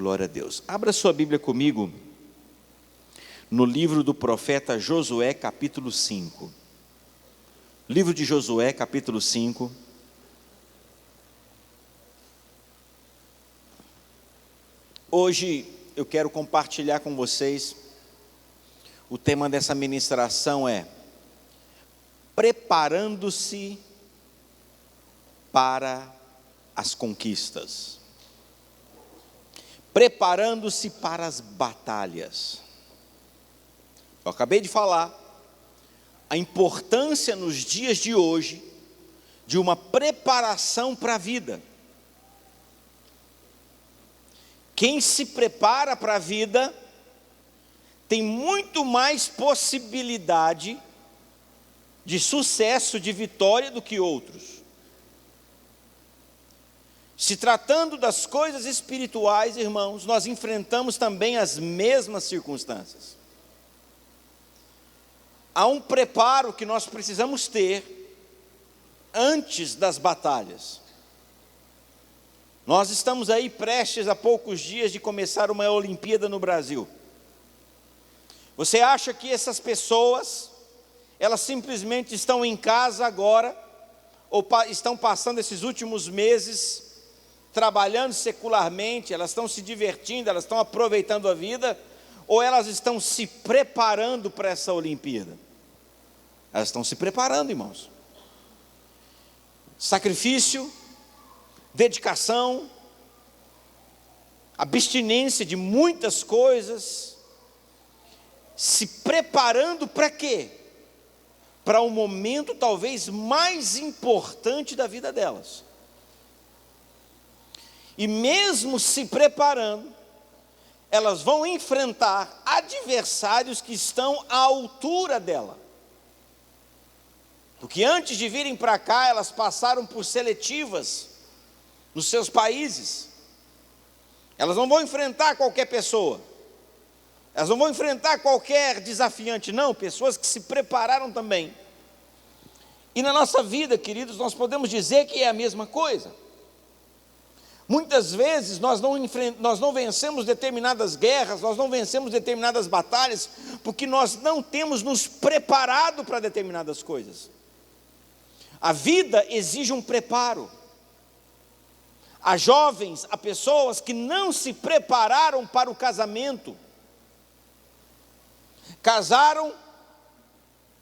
Glória a Deus. Abra sua Bíblia comigo no livro do profeta Josué, capítulo 5. Livro de Josué, capítulo 5. Hoje eu quero compartilhar com vocês, o tema dessa ministração é preparando-se para as conquistas. Preparando-se para as batalhas. Eu acabei de falar a importância nos dias de hoje de uma preparação para a vida. Quem se prepara para a vida tem muito mais possibilidade de sucesso, de vitória do que outros. Se tratando das coisas espirituais, irmãos, nós enfrentamos também as mesmas circunstâncias. Há um preparo que nós precisamos ter antes das batalhas. Nós estamos aí prestes a poucos dias de começar uma Olimpíada no Brasil. Você acha que essas pessoas, elas simplesmente estão em casa agora, ou estão passando esses últimos meses trabalhando secularmente, elas estão se divertindo, elas estão aproveitando a vida, ou elas estão se preparando para essa Olimpíada? Elas estão se preparando, irmãos. Sacrifício, dedicação, abstinência de muitas coisas, se preparando para quê? Para o momento talvez mais importante da vida delas. E mesmo se preparando, elas vão enfrentar adversários que estão à altura dela. Porque antes de virem para cá, elas passaram por seletivas nos seus países. Elas não vão enfrentar qualquer pessoa. Elas não vão enfrentar qualquer desafiante, não. Pessoas que se prepararam também. E na nossa vida, queridos, nós podemos dizer que é a mesma coisa. Muitas vezes nós não vencemos determinadas guerras, nós não vencemos determinadas batalhas, porque nós não temos nos preparado para determinadas coisas. A vida exige um preparo. Há jovens, há pessoas que não se prepararam para o casamento. Casaram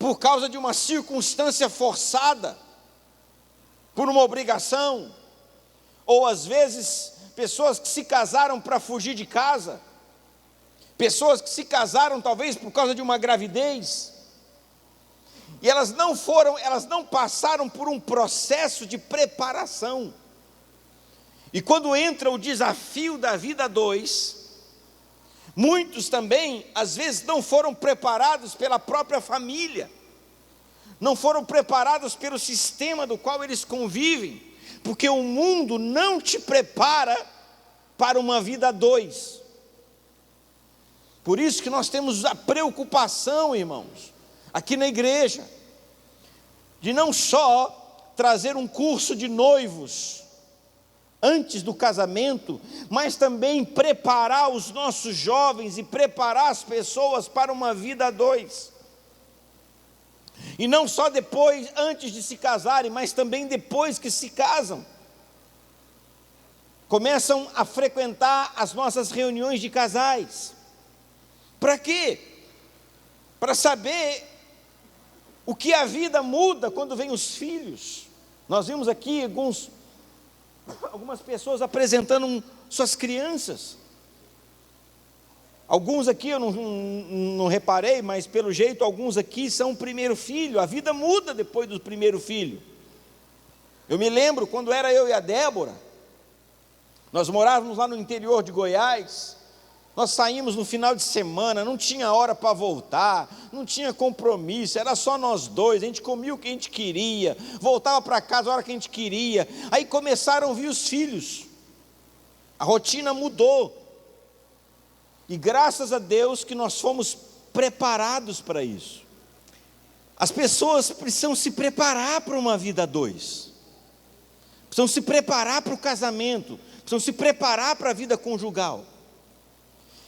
por causa de uma circunstância forçada, por uma obrigação. Ou às vezes, pessoas que se casaram para fugir de casa, pessoas que se casaram talvez por causa de uma gravidez, e elas não passaram por um processo de preparação. E quando entra o desafio da vida a dois, muitos também, às vezes, não foram preparados pela própria família, não foram preparados pelo sistema do qual eles convivem, porque o mundo não te prepara para uma vida a dois. Por isso que nós temos a preocupação, irmãos, aqui na igreja, de não só trazer um curso de noivos antes do casamento, mas também preparar os nossos jovens e preparar as pessoas para uma vida a dois. E não só depois, antes de se casarem, mas também depois que se casam. Começam a frequentar as nossas reuniões de casais. Para quê? Para saber o que a vida muda quando vem os filhos. Nós vimos aqui algumas pessoas apresentando suas crianças. Alguns aqui eu não reparei, mas pelo jeito alguns aqui são o primeiro filho. A vida muda depois do primeiro filho. Eu me lembro quando era eu e a Débora, nós morávamos lá no interior de Goiás. Nós saímos no final de semana, não tinha hora para voltar, não tinha compromisso, era só nós dois, a gente comia o que a gente queria, voltava para casa a hora que a gente queria. Aí começaram a vir os filhos, a rotina mudou. E graças a Deus que nós fomos preparados para isso. As pessoas precisam se preparar para uma vida a dois. Precisam se preparar para o casamento. Precisam se preparar para a vida conjugal.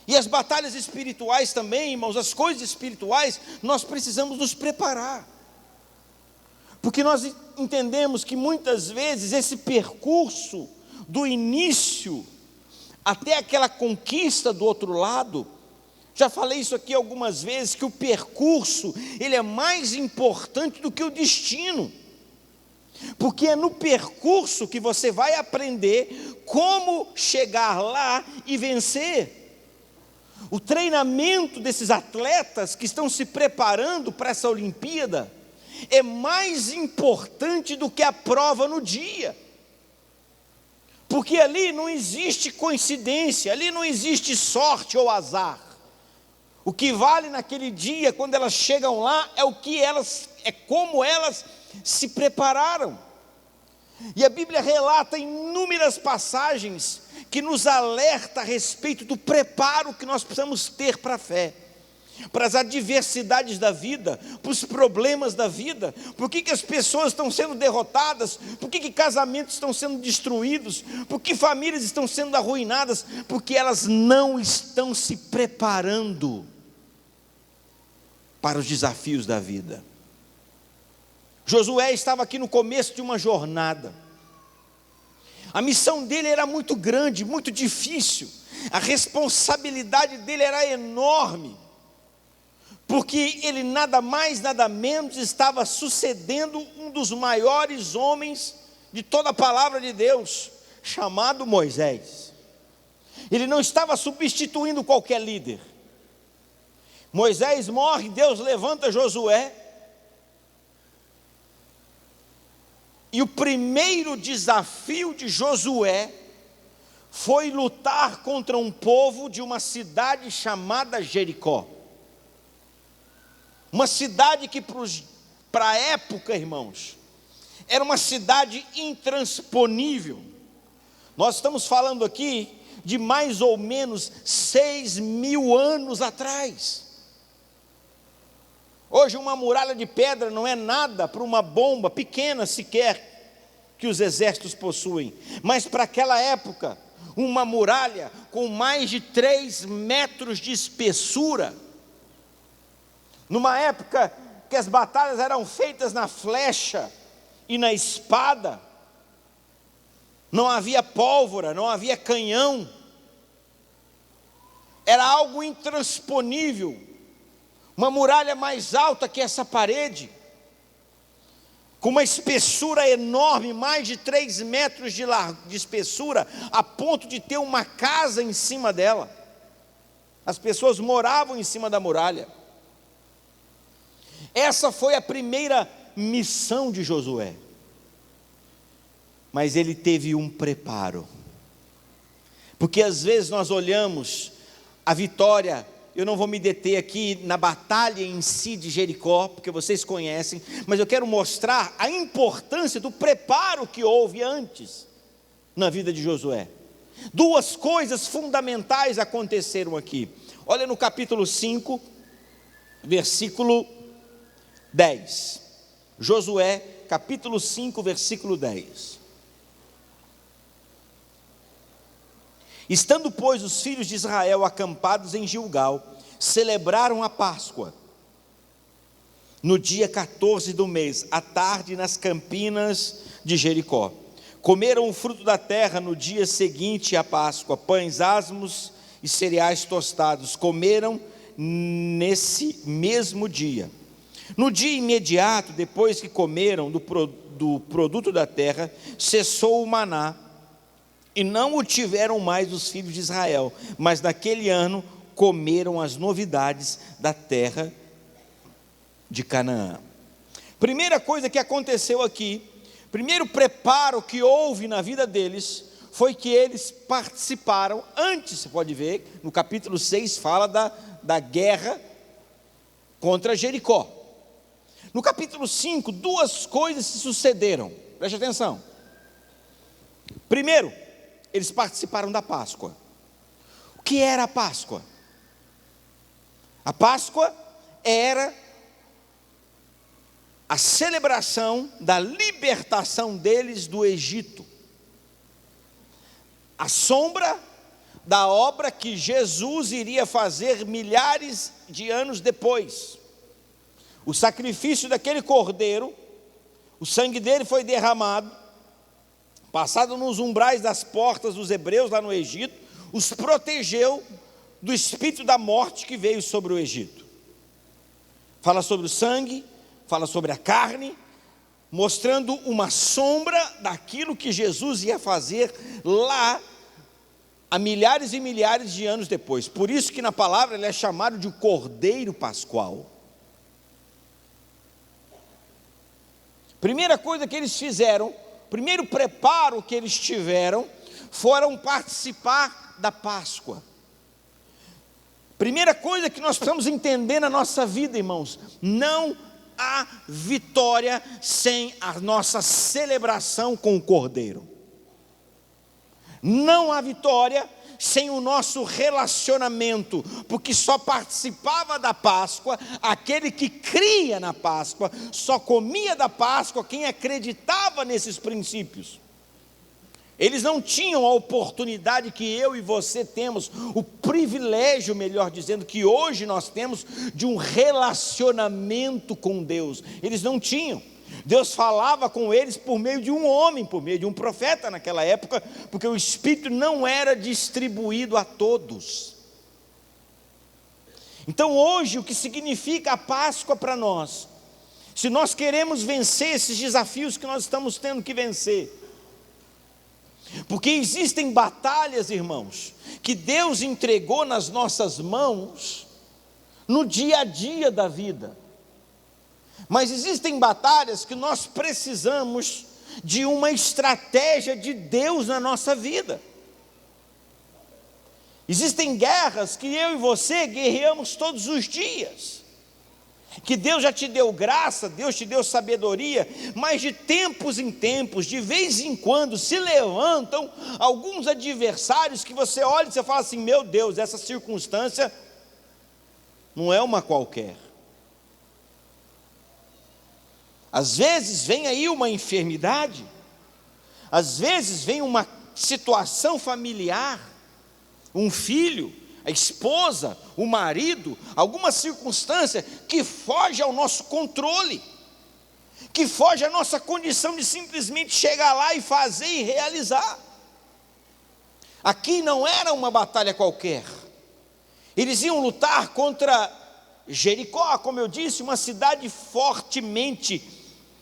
E as batalhas espirituais também, irmãos, as coisas espirituais, nós precisamos nos preparar. Porque nós entendemos que muitas vezes esse percurso do início até aquela conquista do outro lado, já falei isso aqui algumas vezes, que o percurso, ele é mais importante do que o destino. Porque é no percurso que você vai aprender como chegar lá e vencer. O treinamento desses atletas que estão se preparando para essa Olimpíada é mais importante do que a prova no dia. Porque ali não existe coincidência, ali não existe sorte ou azar. O que vale naquele dia, quando elas chegam lá, é como elas se prepararam. E a Bíblia relata inúmeras passagens que nos alerta a respeito do preparo que nós precisamos ter para a fé, para as adversidades da vida, para os problemas da vida. Por que as pessoas estão sendo derrotadas? Por que casamentos estão sendo destruídos? Por que famílias estão sendo arruinadas? Porque elas não estão se preparando para os desafios da vida. Josué estava aqui no começo de uma jornada. A missão dele era muito grande, muito difícil. A responsabilidade dele era enorme. Porque ele nada mais, nada menos estava sucedendo um dos maiores homens de toda a palavra de Deus, chamado Moisés. Ele não estava substituindo qualquer líder. Moisés morre, Deus levanta Josué. E o primeiro desafio de Josué foi lutar contra um povo de uma cidade chamada Jericó. Uma cidade que para a época, irmãos, era uma cidade intransponível. Nós estamos falando aqui de mais ou menos 6.000 anos atrás. Hoje uma muralha de pedra não é nada para uma bomba pequena sequer que os exércitos possuem. Mas para aquela época, uma muralha com mais de 3 metros de espessura, numa época que as batalhas eram feitas na flecha e na espada, não havia pólvora, não havia canhão, era algo intransponível, uma muralha mais alta que essa parede, com uma espessura enorme, mais de 3 metros de espessura, a ponto de ter uma casa em cima dela. As pessoas moravam em cima da muralha. Essa foi a primeira missão de Josué. Mas ele teve um preparo. Porque às vezes nós olhamos a vitória. Eu não vou me deter aqui na batalha em si de Jericó, porque vocês conhecem, mas eu quero mostrar a importância do preparo que houve antes na vida de Josué. 2 coisas fundamentais aconteceram aqui. Olha no capítulo 5, versículo 10. Josué, capítulo 5, versículo 10. Estando, pois, os filhos de Israel acampados em Gilgal, celebraram a Páscoa, no dia 14 do mês, à tarde, nas campinas de Jericó. Comeram o fruto da terra no dia seguinte à Páscoa, pães asmos e cereais tostados. Comeram nesse mesmo dia. No dia imediato, depois que comeram do produto da terra, cessou o maná, e não o tiveram mais os filhos de Israel, mas naquele ano comeram as novidades da terra de Canaã. Primeira coisa que aconteceu aqui, primeiro preparo que houve na vida deles, foi que eles participaram, antes, você pode ver, no capítulo 6 fala da guerra contra Jericó. No capítulo 5, 2 coisas se sucederam, preste atenção. Primeiro, eles participaram da Páscoa. O que era a Páscoa? A Páscoa era a celebração da libertação deles do Egito. A sombra da obra que Jesus iria fazer milhares de anos depois. O sacrifício daquele cordeiro, o sangue dele foi derramado, passado nos umbrais das portas dos hebreus lá no Egito, os protegeu do espírito da morte que veio sobre o Egito. Fala sobre o sangue, fala sobre a carne, mostrando uma sombra daquilo que Jesus ia fazer lá há milhares e milhares de anos depois. Por isso que na palavra ele é chamado de Cordeiro Pascual. Primeira coisa que eles fizeram, primeiro preparo que eles tiveram, foram participar da Páscoa. Primeira coisa que nós precisamos entender na nossa vida, irmãos, não há vitória sem a nossa celebração com o Cordeiro. Não há vitória sem o nosso relacionamento, porque só participava da Páscoa aquele que cria na Páscoa, só comia da Páscoa quem acreditava nesses princípios. Eles não tinham a oportunidade que eu e você temos, o privilégio, melhor dizendo, que hoje nós temos de um relacionamento com Deus. Eles não tinham. Deus falava com eles por meio de um homem, por meio de um profeta naquela época, porque o Espírito não era distribuído a todos. Então hoje, o que significa a Páscoa para nós? Se nós queremos vencer esses desafios que nós estamos tendo que vencer, porque existem batalhas, irmãos, que Deus entregou nas nossas mãos, no dia a dia da vida. Mas existem batalhas que nós precisamos de uma estratégia de Deus na nossa vida. Existem guerras que eu e você guerreamos todos os dias, que Deus já te deu graça, Deus te deu sabedoria, mas de tempos em tempos, de vez em quando, se levantam alguns adversários que você olha e você fala assim: meu Deus, essa circunstância não é uma qualquer. Às vezes vem aí uma enfermidade, às vezes vem uma situação familiar, um filho, a esposa, o marido, alguma circunstância que foge ao nosso controle, que foge à nossa condição de simplesmente chegar lá e fazer e realizar. Aqui não era uma batalha qualquer, eles iam lutar contra Jericó, como eu disse, uma cidade fortemente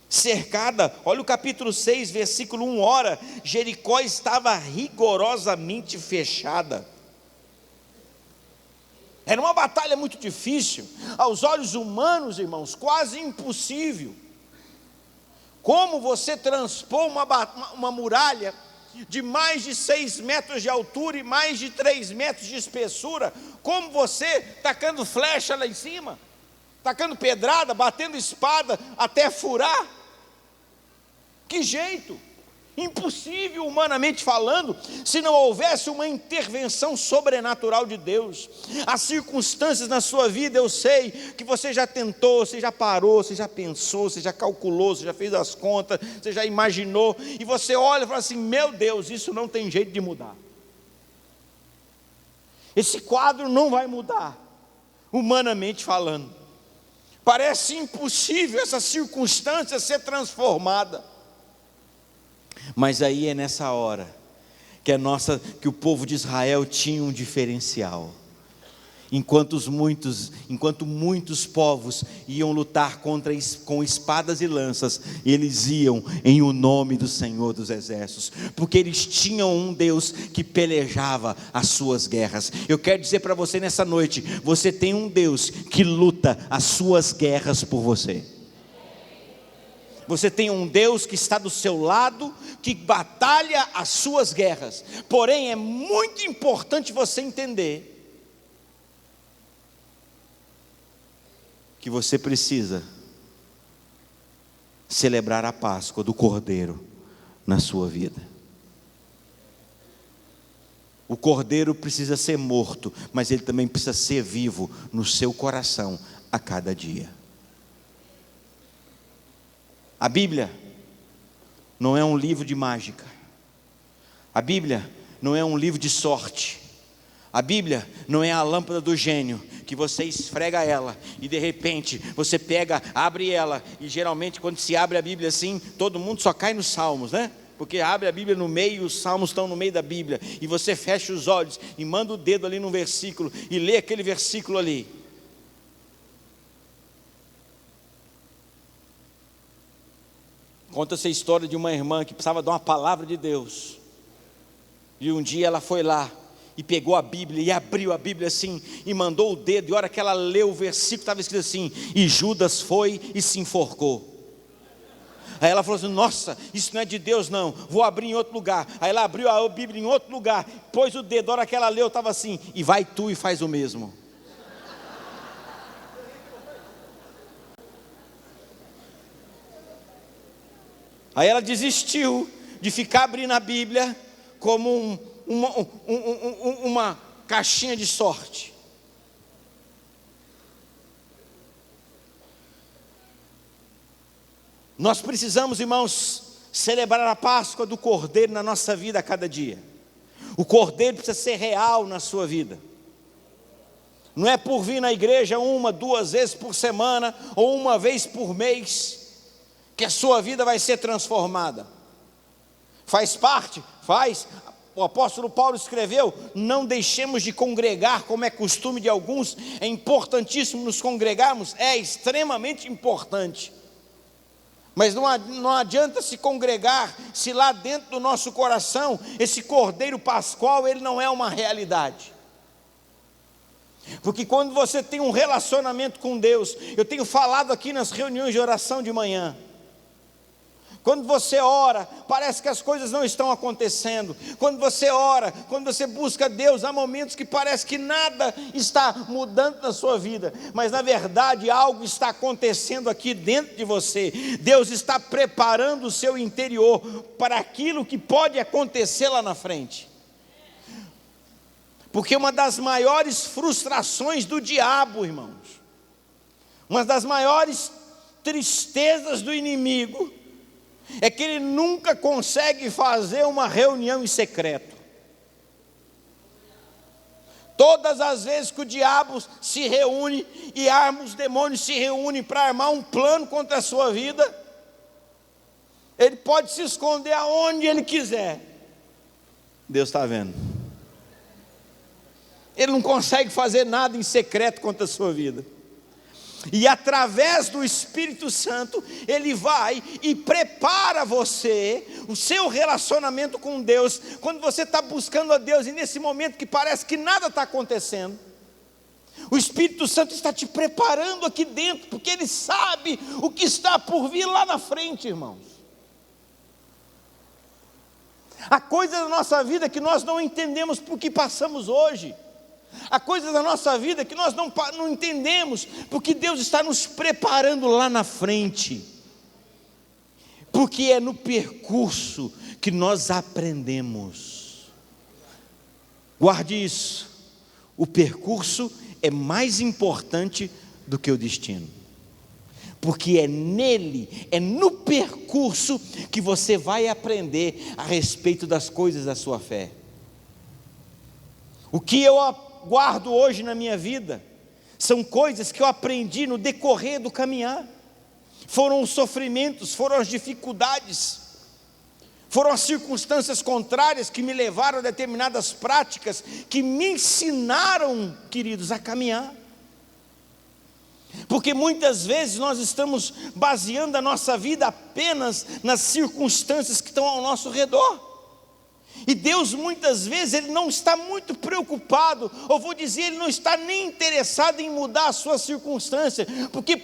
cercada. Olha o capítulo 6, versículo 1, ora, Jericó estava rigorosamente fechada. Era uma batalha muito difícil, aos olhos humanos, irmãos, quase impossível. Como você transpor uma muralha de mais de 6 metros de altura e mais de 3 metros de espessura? Como você tacando flecha lá em cima, tacando pedrada, batendo espada até furar? Que jeito? Impossível humanamente falando, se não houvesse uma intervenção sobrenatural de Deus. As circunstâncias na sua vida, eu sei que você já tentou, você já parou, você já pensou, você já calculou, você já fez as contas, você já imaginou, e você olha e fala assim: meu Deus, isso não tem jeito de mudar. Esse quadro não vai mudar, humanamente falando. Parece impossível essa circunstância ser transformada. Mas aí é nessa hora que o povo de Israel tinha um diferencial. Enquanto muitos povos iam lutar com espadas e lanças, eles iam em o nome do Senhor dos Exércitos, porque eles tinham um Deus que pelejava as suas guerras. Eu quero dizer para você nessa noite: você tem um Deus que luta as suas guerras por você. Você tem um Deus que está do seu lado, que batalha as suas guerras. Porém, é muito importante você entender que você precisa celebrar a Páscoa do Cordeiro na sua vida. O Cordeiro precisa ser morto, mas ele também precisa ser vivo no seu coração a cada dia. A Bíblia não é um livro de mágica. A Bíblia não é um livro de sorte. A Bíblia não é a lâmpada do gênio, que você esfrega ela e de repente você pega, abre ela, e geralmente quando se abre a Bíblia assim, todo mundo só cai nos Salmos, né? Porque abre a Bíblia no meio e os Salmos estão no meio da Bíblia, e você fecha os olhos e manda o dedo ali no versículo e lê aquele versículo ali. Conta-se a história de uma irmã que precisava de uma palavra de Deus, e um dia ela foi lá e pegou a Bíblia e abriu a Bíblia assim e mandou o dedo, e a hora que ela leu o versículo estava escrito assim: e Judas foi e se enforcou. Aí ela falou assim: nossa, isso não é de Deus não, vou abrir em outro lugar. Aí ela abriu a Bíblia em outro lugar, pôs o dedo, a hora que ela leu estava assim: e vai tu e faz o mesmo. Aí ela desistiu de ficar abrindo a Bíblia como uma caixinha de sorte. Nós precisamos, irmãos, celebrar a Páscoa do Cordeiro na nossa vida a cada dia. O Cordeiro precisa ser real na sua vida. Não é por vir na igreja 1, 2 vezes por semana ou uma vez por mês que a sua vida vai ser transformada. Faz parte? Faz. O apóstolo Paulo escreveu: não deixemos de congregar, como é costume de alguns. É importantíssimo nos congregarmos, é extremamente importante. Mas não adianta se congregar, se lá dentro do nosso coração, esse Cordeiro Pascual, ele não é uma realidade. Porque quando você tem um relacionamento com Deus, eu tenho falado aqui nas reuniões de oração de manhã, quando você ora, parece que as coisas não estão acontecendo. Quando você ora, quando você busca Deus, há momentos que parece que nada está mudando na sua vida, mas na verdade algo está acontecendo aqui dentro de você. Deus está preparando o seu interior para aquilo que pode acontecer lá na frente. Porque uma das maiores frustrações do diabo, irmãos, uma das maiores tristezas do inimigo, é que ele nunca consegue fazer uma reunião em secreto. Todas as vezes que o diabo se reúne e os demônios se reúnem para armar um plano contra a sua vida, ele pode se esconder aonde ele quiser. Deus está vendo. Ele não consegue fazer nada em secreto contra a sua vida. E através do Espírito Santo, Ele vai e prepara você, o seu relacionamento com Deus. Quando você está buscando a Deus, e nesse momento que parece que nada está acontecendo, o Espírito Santo está te preparando aqui dentro, porque Ele sabe o que está por vir lá na frente, irmãos. Há coisas da nossa vida que nós não entendemos por que passamos hoje. Há coisas da nossa vida que nós não entendemos, porque Deus está nos preparando lá na frente. Porque é no percurso que nós aprendemos. Guarde isso. O percurso é mais importante do que o destino. Porque é nele, é no percurso que você vai aprender a respeito das coisas da sua fé. O que eu guardo hoje na minha vida são coisas que eu aprendi no decorrer do caminhar. Foram os sofrimentos, foram as dificuldades, foram as circunstâncias contrárias que me levaram a determinadas práticas, que me ensinaram, queridos, a caminhar. Porque muitas vezes nós estamos baseando a nossa vida apenas nas circunstâncias que estão ao nosso redor. E Deus muitas vezes Ele não está muito preocupado, ou vou dizer, Ele não está nem interessado em mudar a sua circunstância, porque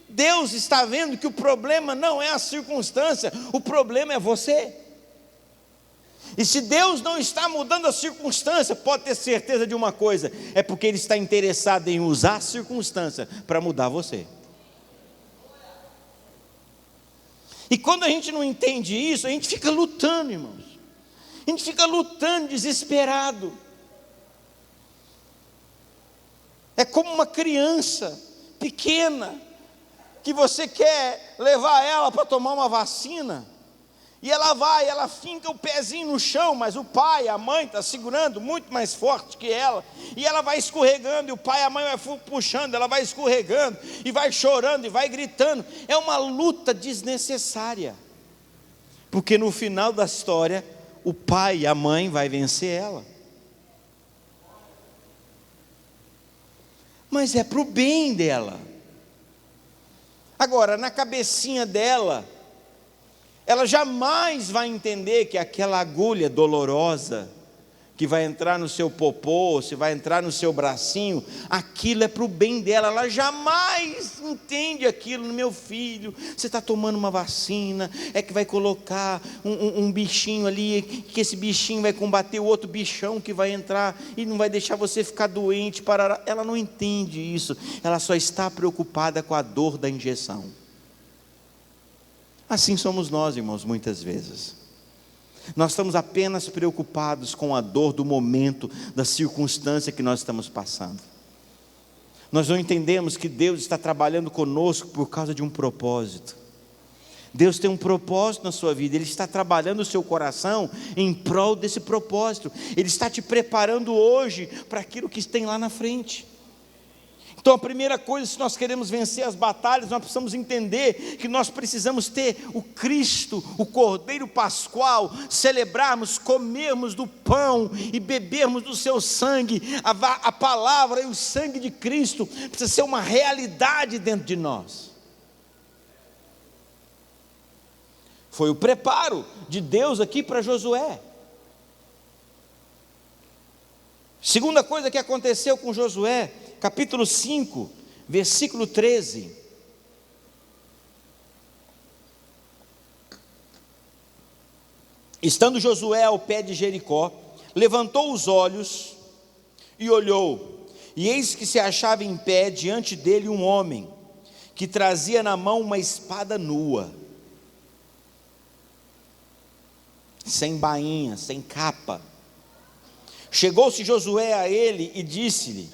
Deus está vendo que o problema não é a circunstância, o problema é você. E se Deus não está mudando a circunstância, pode ter certeza de uma coisa, é porque Ele está interessado em usar a circunstância para mudar você. E quando a gente não entende isso, a gente fica lutando, irmãos. A gente fica lutando, desesperado. É como uma criança pequena, que você quer levar ela para tomar uma vacina, E ela vai, ela finca o pezinho no chão, mas o pai, a mãe está segurando muito mais forte que ela, e ela vai escorregando, e o pai e a mãe vai puxando, ela vai escorregando, e vai chorando, e vai gritando. É uma luta desnecessária, porque no final da história, o pai e a mãe vai vencer ela. Mas é para o bem dela. Agora, na cabecinha dela, ela jamais vai entender que aquela agulha dolorosa, que vai entrar no seu popô, se vai entrar no seu bracinho, aquilo é para o bem dela. Ela jamais entende aquilo. Meu filho, você está tomando uma vacina, é que vai colocar um bichinho ali, que esse bichinho vai combater o outro bichão que vai entrar, e não vai deixar você ficar doente. Ela não entende isso, ela só está preocupada com a dor da injeção. Assim somos nós, irmãos, muitas vezes. Nós estamos apenas preocupados com a dor do momento, da circunstância que nós estamos passando. Nós não entendemos que Deus está trabalhando conosco por causa de um propósito. Deus tem um propósito na sua vida, Ele está trabalhando o seu coração em prol desse propósito. Ele está te preparando hoje para aquilo que tem lá na frente. Então a primeira coisa, se nós queremos vencer as batalhas, nós precisamos entender que nós precisamos ter o Cristo, o Cordeiro Pascual, celebrarmos, comermos do pão e bebermos do seu sangue. A palavra e o sangue de Cristo precisa ser uma realidade dentro de nós. Foi o preparo de Deus aqui para Josué. Segunda coisa que aconteceu com Josué, capítulo 5, versículo 13. Estando Josué ao pé de Jericó, levantou os olhos e olhou, e eis que se achava em pé diante dele um homem, que trazia na mão uma espada nua, sem bainha, sem capa. Chegou-se Josué a ele e disse-lhe: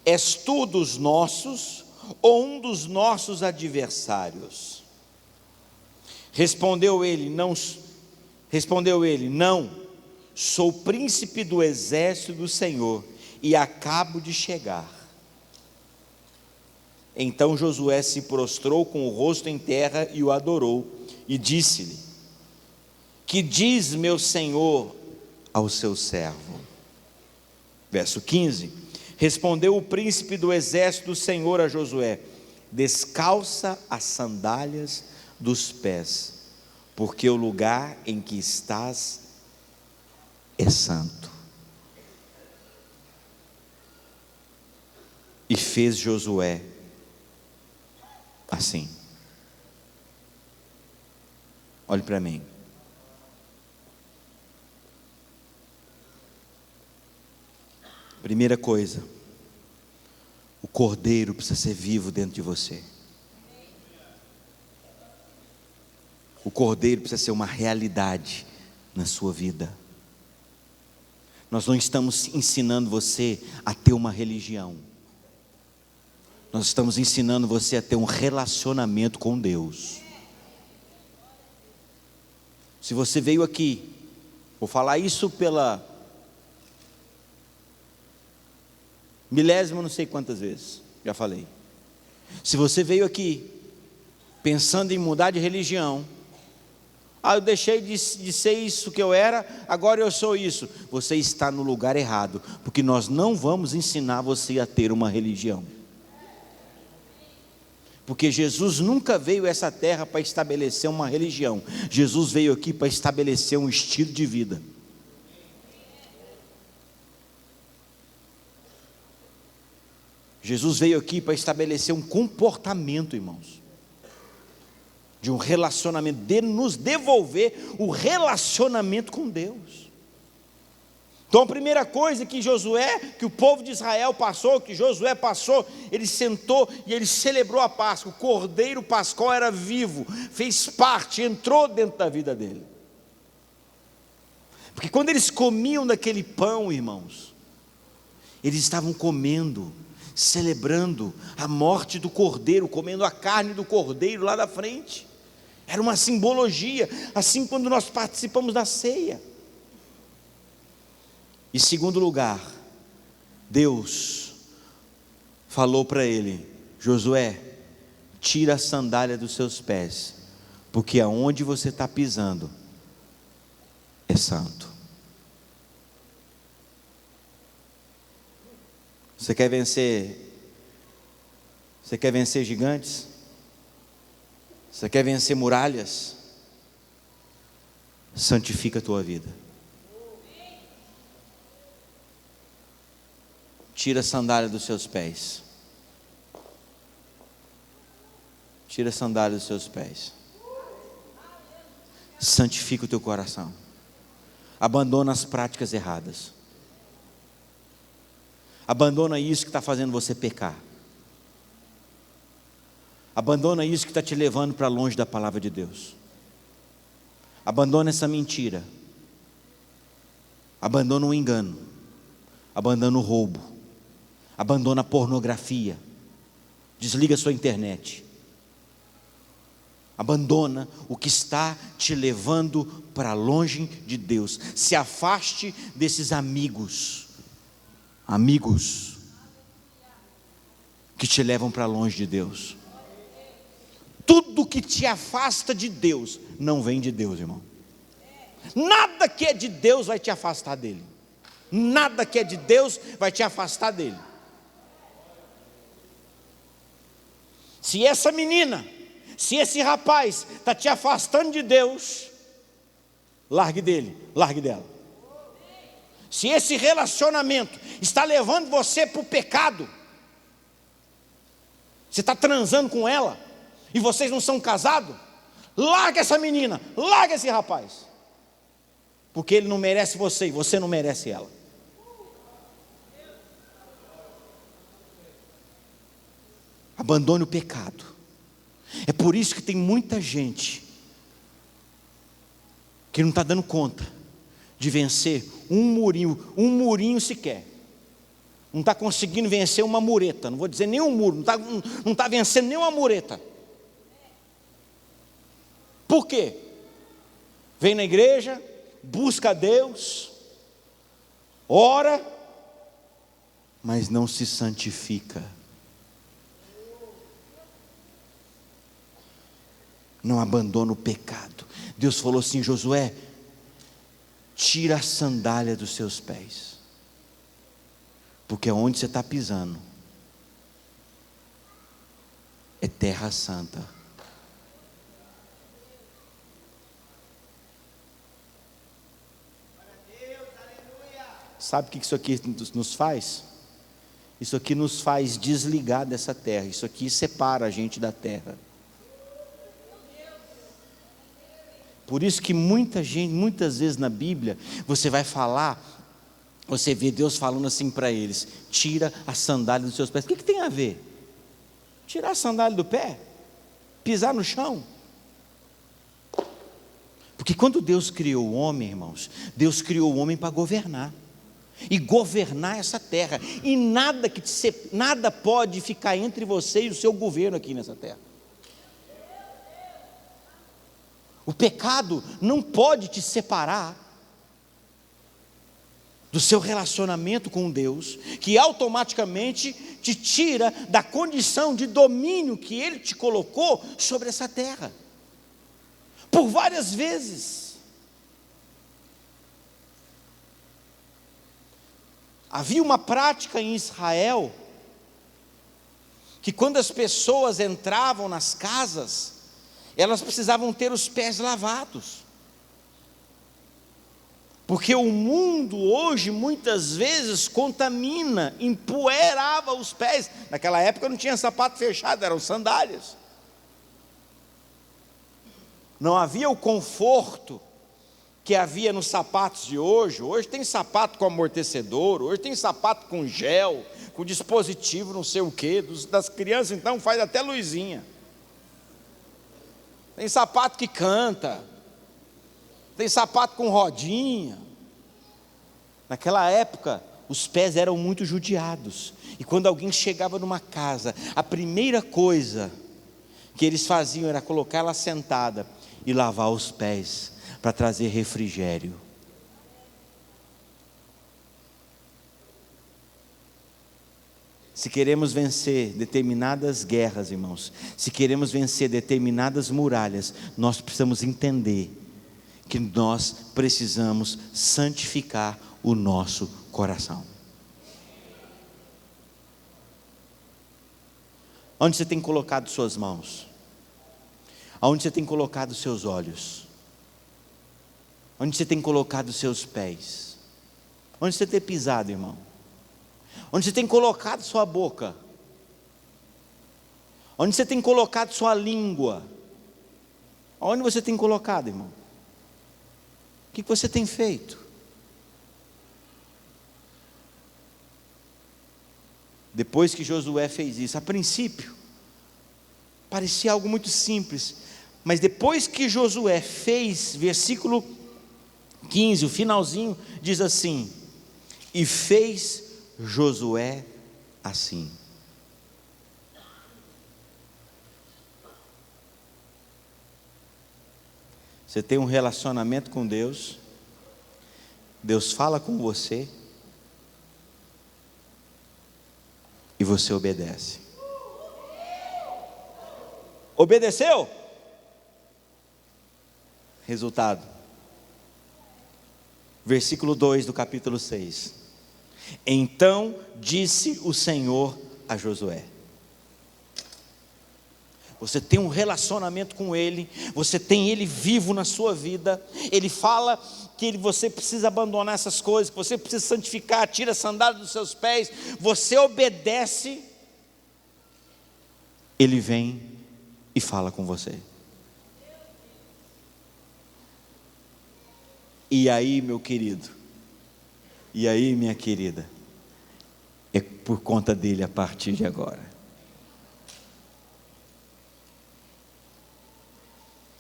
és tu dos nossos ou um dos nossos adversários? Respondeu ele, não, sou príncipe do exército do Senhor e acabo de chegar. Então Josué se prostrou com o rosto em terra e o adorou, e disse-lhe: que diz meu senhor ao seu servo? Verso 15: respondeu o príncipe do exército do Senhor a Josué: descalça as sandálias dos pés, porque o lugar em que estás é santo. E fez Josué assim. Olhe para mim. Primeira coisa, o cordeiro precisa ser vivo dentro de você. O cordeiro precisa ser uma realidade na sua vida. Nós não estamos ensinando você a ter uma religião. Nós estamos ensinando você a ter um relacionamento com Deus. Se você veio aqui, vou falar isso pela milésima, não sei quantas vezes, já falei. Se você veio aqui pensando em mudar de religião, eu deixei de ser isso que eu era, agora eu sou isso. Você está no lugar errado, porque nós não vamos ensinar você a ter uma religião. Porque Jesus nunca veio a essa terra para estabelecer uma religião. Jesus veio aqui para estabelecer um estilo de vida. Jesus veio aqui para estabelecer um comportamento, irmãos, de um relacionamento, de nos devolver o relacionamento com Deus. Então a primeira coisa que o povo de Israel passou, que Josué passou, ele sentou e ele celebrou a Páscoa. O cordeiro pascual era vivo, fez parte, entrou dentro da vida dele. Porque quando eles comiam daquele pão, irmãos, eles estavam comendo, celebrando a morte do cordeiro, comendo a carne do cordeiro lá da frente. Era uma simbologia, assim quando nós participamos da ceia. Em segundo lugar, Deus falou para ele: Josué, tira a sandália dos seus pés, porque aonde você está pisando é santo. Você quer vencer? Você quer vencer gigantes? Você quer vencer muralhas? Santifica a tua vida. Tira a sandália dos seus pés. Tira a sandália dos seus pés. Santifica o teu coração. Abandona as práticas erradas. Abandona isso que está fazendo você pecar. Abandona isso que está te levando para longe da palavra de Deus. Abandona essa mentira. Abandona o engano. Abandona o roubo. Abandona a pornografia. Desliga a sua internet. Abandona o que está te levando para longe de Deus. Se afaste desses amigos que te levam para longe de Deus. Tudo que te afasta de Deus não vem de Deus, irmão. Nada que é de Deus vai te afastar dele. Nada que é de Deus vai te afastar dele. Se essa menina, se esse rapaz está te afastando de Deus, largue dele, largue dela. Se esse relacionamento está levando você para o pecado, você está transando com ela, e vocês não são casados, larga essa menina, larga esse rapaz, porque ele não merece você e você não merece ela. Abandone o pecado. É por isso que tem muita gente que não está dando conta de vencer um murinho sequer. Não está conseguindo vencer uma mureta, não vou dizer nem um muro, não está vencendo nem uma mureta. Por quê? Vem na igreja, busca a Deus, ora, mas não se santifica. Não abandona o pecado. Deus falou assim: Josué, tira a sandália dos seus pés, porque onde você está pisando é terra santa. Sabe o que isso aqui nos faz? Isso aqui nos faz desligar dessa terra. Isso aqui separa a gente da terra. Por isso que muitas vezes na Bíblia, você vai falar, você vê Deus falando assim para eles: tira a sandália dos seus pés. O que tem a ver? Tirar a sandália do pé? Pisar no chão? Porque quando Deus criou o homem, irmãos, Deus criou o homem para governar. E governar essa terra. E nada pode ficar entre você e o seu governo aqui nessa terra. O pecado não pode te separar do seu relacionamento com Deus, que automaticamente te tira da condição de domínio que Ele te colocou sobre essa terra. Por várias vezes. Havia uma prática em Israel, que quando as pessoas entravam nas casas, elas precisavam ter os pés lavados. Porque o mundo hoje muitas vezes contamina, empoeirava os pés. Naquela época não tinha sapato fechado, eram sandálias. Não havia o conforto que havia nos sapatos de hoje. Hoje tem sapato com amortecedor, hoje tem sapato com gel, com dispositivo não sei o quê. Das crianças então faz até luzinha. Tem sapato que canta, tem sapato com rodinha. Naquela época, os pés eram muito judiados. E quando alguém chegava numa casa, a primeira coisa O que eles faziam era colocar ela sentada e lavar os pés, para trazer refrigério. Se queremos vencer determinadas guerras, irmãos, se queremos vencer determinadas muralhas, nós precisamos entender que nós precisamos santificar o nosso coração. Onde você tem colocado suas mãos? Aonde você tem colocado seus olhos? Onde você tem colocado seus pés? Onde você tem pisado, irmão? Onde você tem colocado sua boca? Onde você tem colocado sua língua? Onde você tem colocado, irmão? O que você tem feito? Depois que Josué fez isso, a princípio, parecia algo muito simples, mas depois que Josué fez, versículo 15, o finalzinho, diz assim: e fez Josué assim. Você tem um relacionamento com Deus, Deus fala com você, e você obedece. Obedeceu? Resultado, versículo 2 do capítulo 6. Então disse o Senhor a Josué: você tem um relacionamento com Ele, você tem Ele vivo na sua vida, Ele fala que você precisa abandonar essas coisas, que você precisa santificar, tira a sandália dos seus pés, você obedece, Ele vem e fala com você. E aí, meu querido, e aí, minha querida, é por conta dele a partir de agora.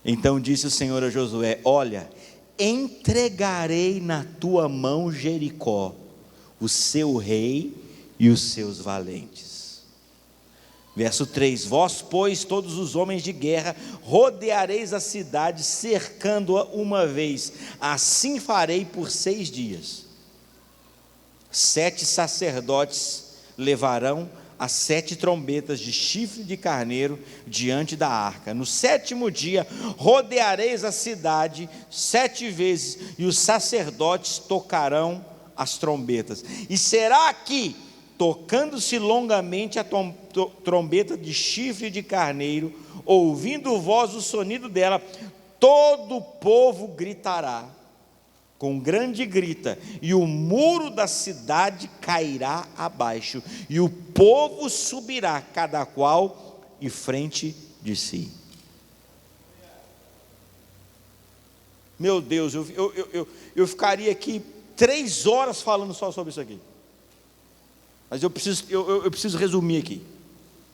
Então disse o Senhor a Josué: olha, entregarei na tua mão Jericó, o seu rei e os seus valentes. Verso 3: vós, pois, todos os homens de guerra, rodeareis a cidade, cercando-a uma vez, assim farei por 6 dias. 7 sacerdotes levarão as 7 trombetas de chifre de carneiro diante da arca. No 7º dia rodeareis a cidade 7 vezes, e os sacerdotes tocarão as trombetas. E será que, tocando-se longamente a trombeta de chifre de carneiro, ouvindo voz o sonido dela, todo o povo gritará com grande grita, e o muro da cidade cairá abaixo, e o povo subirá, cada qual em frente de si. Meu Deus, eu ficaria aqui 3 horas falando só sobre isso aqui, mas eu preciso resumir aqui,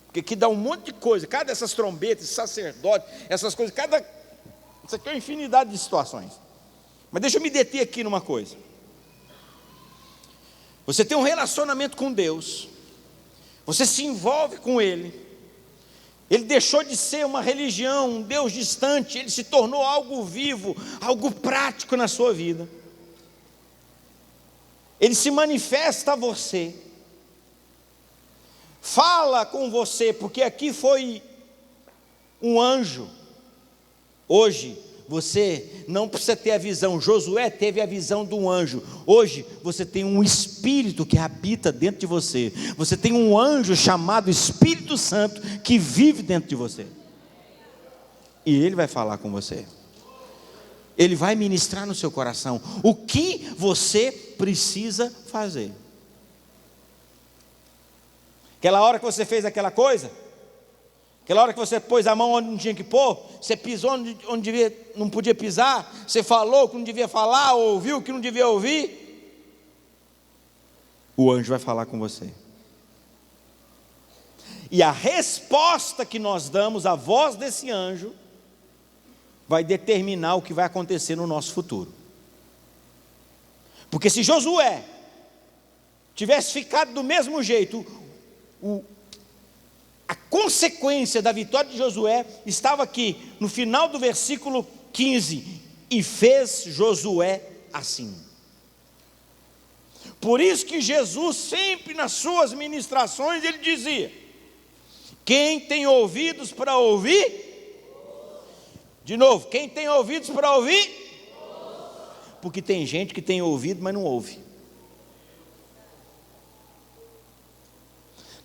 porque aqui dá um monte de coisa, cada dessas trombetas, sacerdote, essas coisas, isso aqui é uma infinidade de situações. Mas deixa eu me deter aqui numa coisa. Você tem um relacionamento com Deus, você se envolve com Ele, Ele deixou de ser uma religião, um Deus distante, Ele se tornou algo vivo, algo prático na sua vida. Ele se manifesta a você, fala com você, porque aqui foi um anjo. Hoje você não precisa ter a visão. Josué teve a visão de um anjo. Hoje você tem um Espírito que habita dentro de você. Você tem um anjo chamado Espírito Santo que vive dentro de você. E ele vai falar com você. Ele vai ministrar no seu coração o que você precisa fazer. Aquela hora que você fez aquela coisa, aquela hora que você pôs a mão onde não tinha que pôr, você pisou onde não podia pisar, você falou o que não devia falar, ou ouviu o que não devia ouvir, o anjo vai falar com você. E a resposta que nós damos à voz desse anjo vai determinar o que vai acontecer no nosso futuro. Porque se Josué tivesse ficado do mesmo jeito, a consequência da vitória de Josué estava aqui, no final do versículo 15: e fez Josué assim. Por isso que Jesus sempre nas suas ministrações ele dizia: quem tem ouvidos para ouvir, de novo, quem tem ouvidos para ouvir, porque tem gente que tem ouvido, mas não ouve.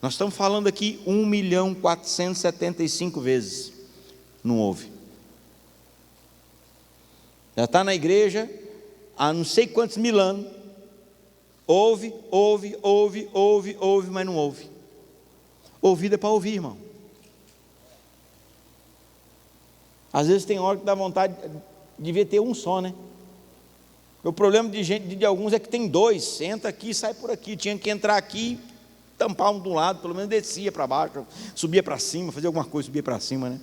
Nós estamos falando aqui 1.475.000 vezes, não ouve. Já está na igreja há não sei quantos mil anos, ouve, mas não ouve. Ouvido é para ouvir, irmão. Às vezes tem hora que dá vontade, devia ter um só, né? O problema de alguns é que tem dois, entra aqui e sai por aqui. Tinha que entrar aqui, tampar um de um lado, pelo menos descia para baixo, subia para cima, fazia alguma coisa, subia para cima, né?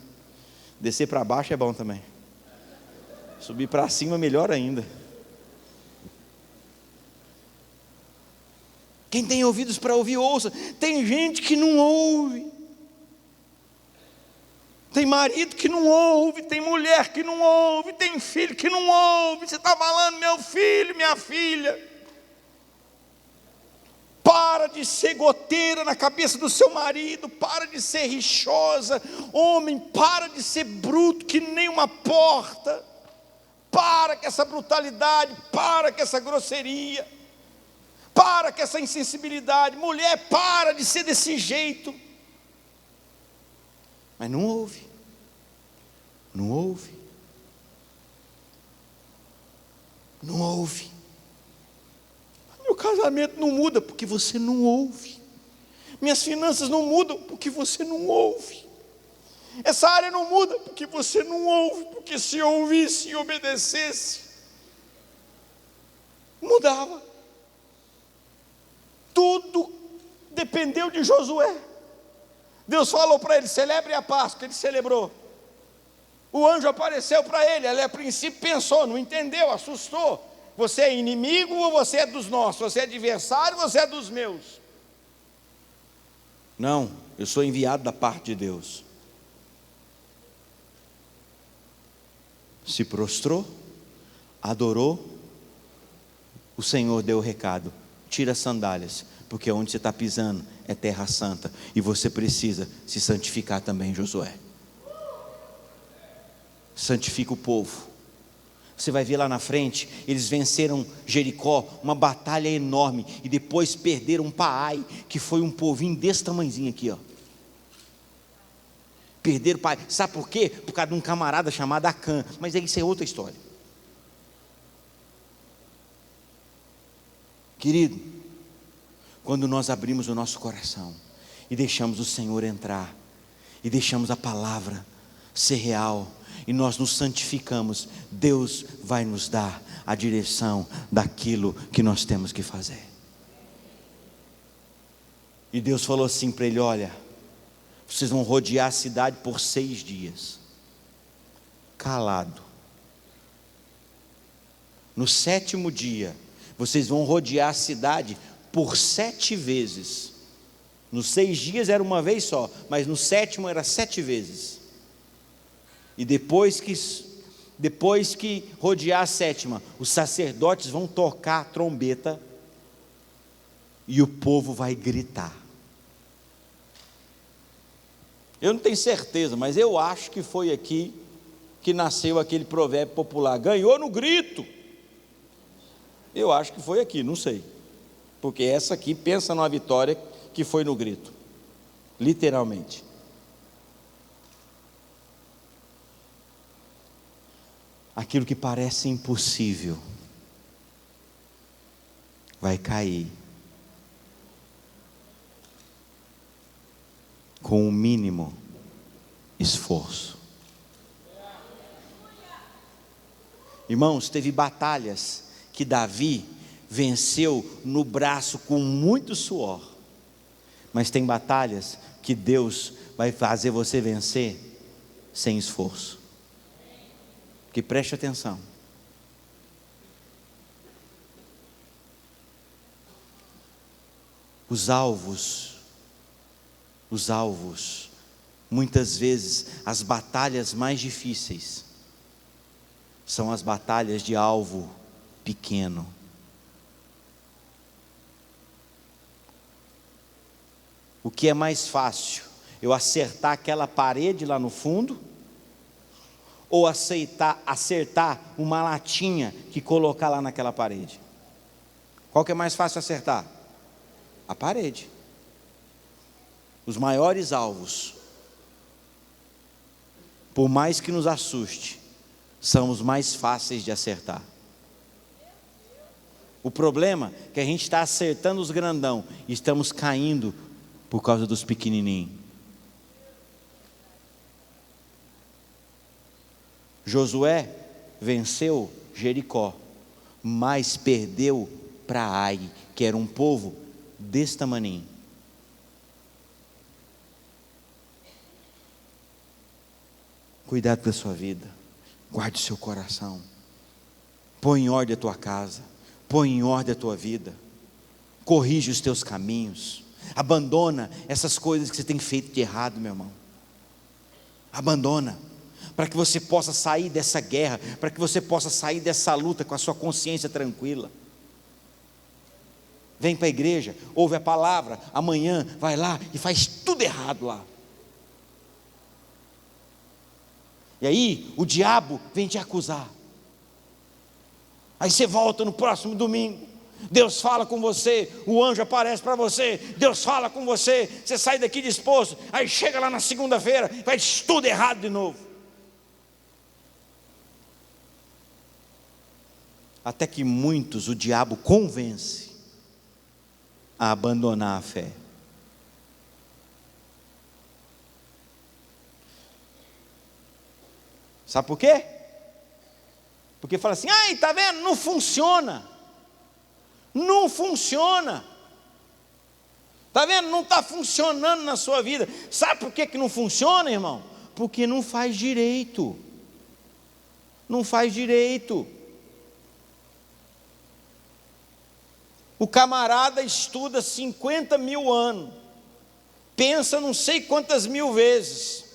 Descer para baixo é bom também. Subir para cima melhor ainda. Quem tem ouvidos para ouvir, ouça. Tem gente que não ouve. Tem marido que não ouve, tem mulher que não ouve, tem filho que não ouve. Você está falando, meu filho, minha filha, para de ser goteira na cabeça do seu marido, para de ser rixosa, homem, para de ser bruto que nem uma porta, para com essa brutalidade, para com essa grosseria, para com essa insensibilidade, mulher, para de ser desse jeito. Mas não ouve, não ouve, não ouve. Meu casamento não muda porque você não ouve. Minhas finanças não mudam porque você não ouve. Essa área não muda porque você não ouve. Porque se ouvisse e obedecesse, mudava. Tudo dependeu de Josué. Deus falou para ele: celebre a Páscoa. Ele celebrou. O anjo apareceu para ele. Ele a princípio pensou, não entendeu, assustou. Você é inimigo ou você é dos nossos? Você é adversário ou você é dos meus? Não, eu sou enviado da parte de Deus. Se prostrou, adorou. O Senhor deu o recado: tira as sandálias, porque onde você está pisando é terra santa, e você precisa se santificar também, Josué. Santifica o povo. Você vai ver lá na frente, eles venceram Jericó, uma batalha enorme, e depois perderam Pai, que foi um povinho desse tamanhozinho aqui, ó. Perderam Pai, sabe por quê? Por causa de um camarada chamado Acã, mas isso é outra história. Querido, quando nós abrimos o nosso coração, e deixamos o Senhor entrar, e deixamos a palavra ser real, e nós nos santificamos, Deus vai nos dar a direção daquilo que nós temos que fazer. E Deus falou assim para ele: olha, vocês vão rodear a cidade por 6 dias, calado. No 7º dia, vocês vão rodear a cidade por 7 vezes. Nos 6 dias era uma vez só, mas no 7º era 7 vezes. E depois que rodear a 7ª, os sacerdotes vão tocar a trombeta e o povo vai gritar. Eu não tenho certeza, mas eu acho que foi aqui que nasceu aquele provérbio popular: ganhou no grito. Eu acho que foi aqui, não sei, porque essa aqui pensa numa vitória que foi no grito, literalmente. Aquilo que parece impossível vai cair com o mínimo esforço. Irmãos, teve batalhas que Davi venceu no braço com muito suor, mas tem batalhas que Deus vai fazer você vencer sem esforço. Que preste atenção. Os alvos Muitas vezes as batalhas mais difíceis são as batalhas de alvo pequeno. O que é mais fácil? Eu acertar aquela parede lá no fundo, ou acertar uma latinha que colocar lá naquela parede? Qual que é mais fácil acertar? A parede. Os maiores alvos, por mais que nos assuste, são os mais fáceis de acertar. O problema é que a gente está acertando os grandão e estamos caindo por causa dos pequenininhos. Josué venceu Jericó, mas perdeu para Ai, que era um povo desse tamaninho. Cuidado com a sua vida, guarde o seu coração, põe em ordem a tua casa, põe em ordem a tua vida, corrige os teus caminhos, abandona essas coisas que você tem feito de errado, meu irmão. Abandona, para que você possa sair dessa guerra, para que você possa sair dessa luta com a sua consciência tranquila. Vem para a igreja, ouve a palavra, amanhã vai lá e faz tudo errado lá. E aí o diabo vem te acusar. Aí você volta no próximo domingo, Deus fala com você, o anjo aparece para você, Deus fala com você, você sai daqui disposto, aí chega lá na segunda-feira, faz tudo errado de novo. Até que muitos o diabo convence a abandonar a fé. Sabe por quê? Porque fala assim, ai, tá vendo? Não funciona. Não funciona. Tá vendo? Não está funcionando na sua vida. Sabe por que não funciona, irmão? Porque não faz direito. Não faz direito. O camarada estuda 50 mil anos, pensa não sei quantas mil vezes,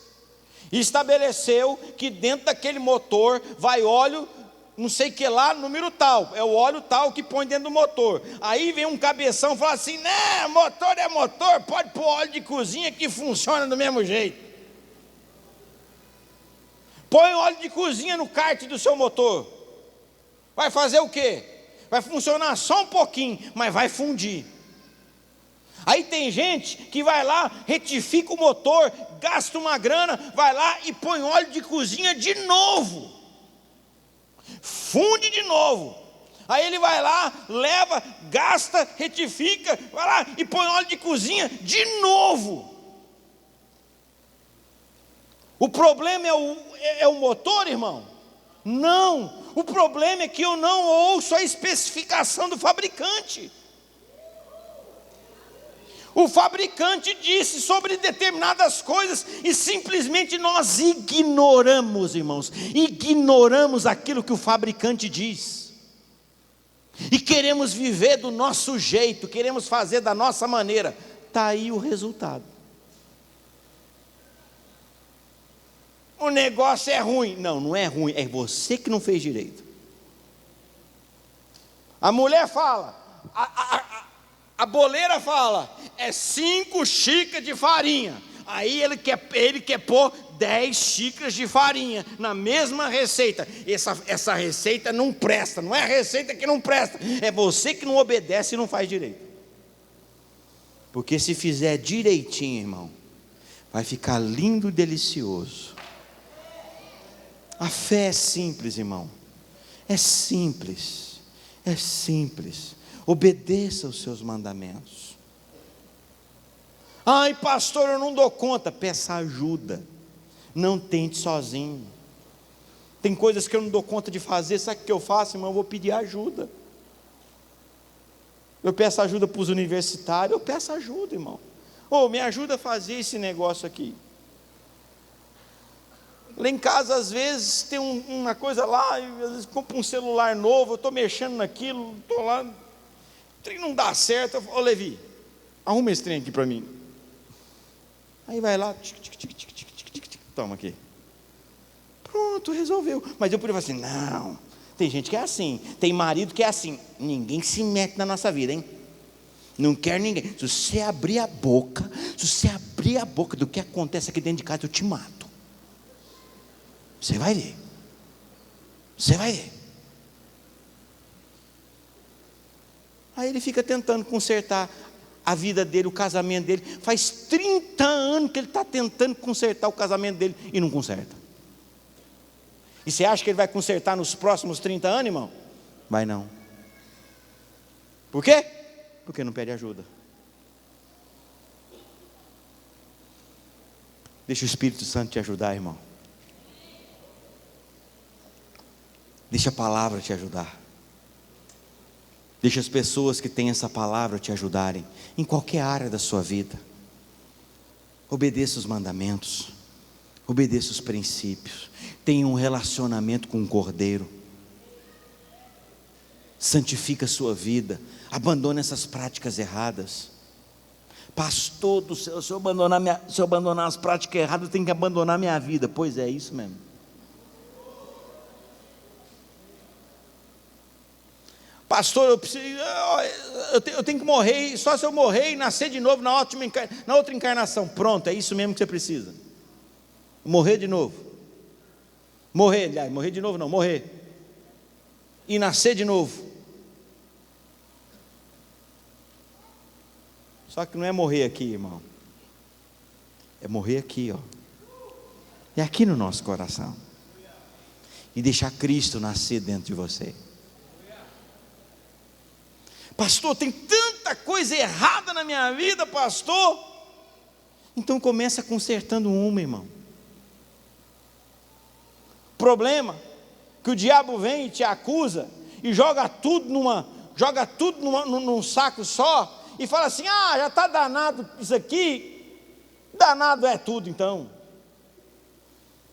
e estabeleceu que dentro daquele motor vai óleo, não sei que lá, número tal, é o óleo tal que põe dentro do motor. Aí vem um cabeção e fala assim, né, motor é motor, pode pôr óleo de cozinha que funciona do mesmo jeito. Põe óleo de cozinha no kart do seu motor, vai fazer o quê? Vai funcionar só um pouquinho, mas vai fundir. Aí tem gente que vai lá, retifica o motor, gasta uma grana, vai lá e põe óleo de cozinha de novo, funde de novo. Aí ele vai lá, leva, gasta, retifica, vai lá e põe óleo de cozinha de novo. O problema é o motor, irmão? Não, o problema é que eu não ouço a especificação do fabricante. O fabricante disse sobre determinadas coisas e simplesmente nós ignoramos, irmãos, ignoramos aquilo que o fabricante diz. E queremos viver do nosso jeito, queremos fazer da nossa maneira. Está aí o resultado. O negócio é ruim. Não, não é ruim, é você que não fez direito. A mulher fala, a boleira fala, é 5 xícaras de farinha. Aí ele quer pôr 10 xícaras de farinha na mesma receita. Essa receita não presta, não é a receita que não presta, é você que não obedece e não faz direito. Porque se fizer direitinho, irmão, vai ficar lindo e delicioso. A fé é simples, irmão. É simples. É simples. Obedeça os seus mandamentos. Ai, pastor, eu não dou conta. Peça ajuda. Não tente sozinho. Tem coisas que eu não dou conta de fazer. Sabe o que eu faço, irmão? Eu vou pedir ajuda. Eu peço ajuda para os universitários. Eu peço ajuda, irmão. Me ajuda a fazer esse negócio aqui. Lá em casa, às vezes, tem uma coisa lá, às vezes compro um celular novo, eu estou mexendo naquilo, estou lá, o trem não dá certo, eu falo, Levi, arruma esse trem aqui para mim. Aí vai lá, tic, tic, tic, tic, tic, Toma aqui. Pronto, resolveu. Mas eu podia falar assim, não. Tem gente que é assim. Tem marido que é assim. Ninguém se mete na nossa vida, hein? Não quer ninguém. Se você abrir a boca do que acontece aqui dentro de casa, eu te mato. Você vai ver. Você vai ver. Aí ele fica tentando consertar a vida dele, o casamento dele. Faz 30 anos que ele está tentando consertar o casamento dele e não conserta. E você acha que ele vai consertar nos próximos 30 anos, irmão? Vai não. Por quê? Porque não pede ajuda. Deixa o Espírito Santo te ajudar, irmão. Deixa a palavra te ajudar. Deixa as pessoas que têm essa palavra te ajudarem em qualquer área da sua vida. Obedeça os mandamentos. Obedeça os princípios. Tenha um relacionamento com o Cordeiro. Santifica a sua vida. Abandone essas práticas erradas. Pastor do céu, se eu abandonar as práticas erradas, eu tenho que abandonar minha vida. Pois é, isso mesmo. Pastor, eu tenho que morrer, só se eu morrer e nascer de novo na outra encarnação. Pronto, é isso mesmo que você precisa. Morrer de novo. Morrer de novo não, morrer. E nascer de novo. Só que não é morrer aqui, irmão. É morrer aqui, ó. É aqui no nosso coração. E deixar Cristo nascer dentro de você. Pastor, tem tanta coisa errada na minha vida, pastor. Então começa consertando uma, irmão. Problema que o diabo vem e te acusa e joga tudo num saco só e fala assim: já está danado isso aqui, danado é tudo então.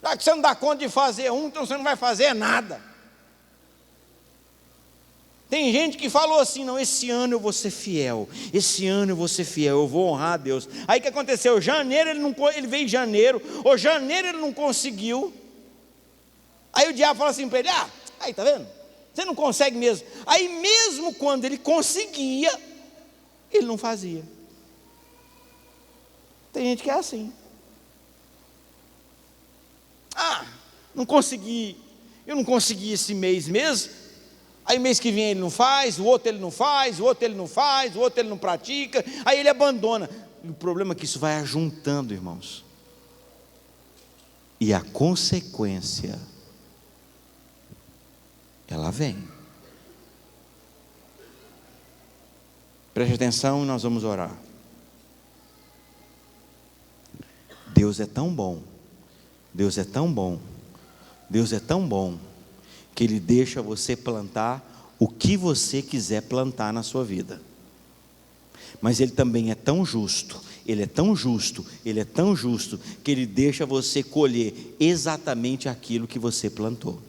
Já que você não dá conta de fazer então você não vai fazer nada. Tem gente que falou assim: não, esse ano eu vou ser fiel, eu vou honrar a Deus. Aí o que aconteceu? Janeiro ele veio em janeiro, ou janeiro ele não conseguiu. Aí o diabo fala assim para ele: aí tá vendo? Você não consegue mesmo. Aí mesmo quando ele conseguia, ele não fazia. Tem gente que é assim. Não consegui, eu não consegui esse mês mesmo. Aí mês que vem ele não faz, o outro ele não faz, o outro ele não faz, o outro ele não pratica, aí ele abandona. E o problema é que isso vai ajuntando, irmãos. E a consequência, ela vem. Preste atenção e nós vamos orar. Deus é tão bom, Deus é tão bom, Deus é tão bom, que Ele deixa você plantar o que você quiser plantar na sua vida. Mas Ele também é tão justo, Ele é tão justo, Ele é tão justo, que Ele deixa você colher exatamente aquilo que você plantou.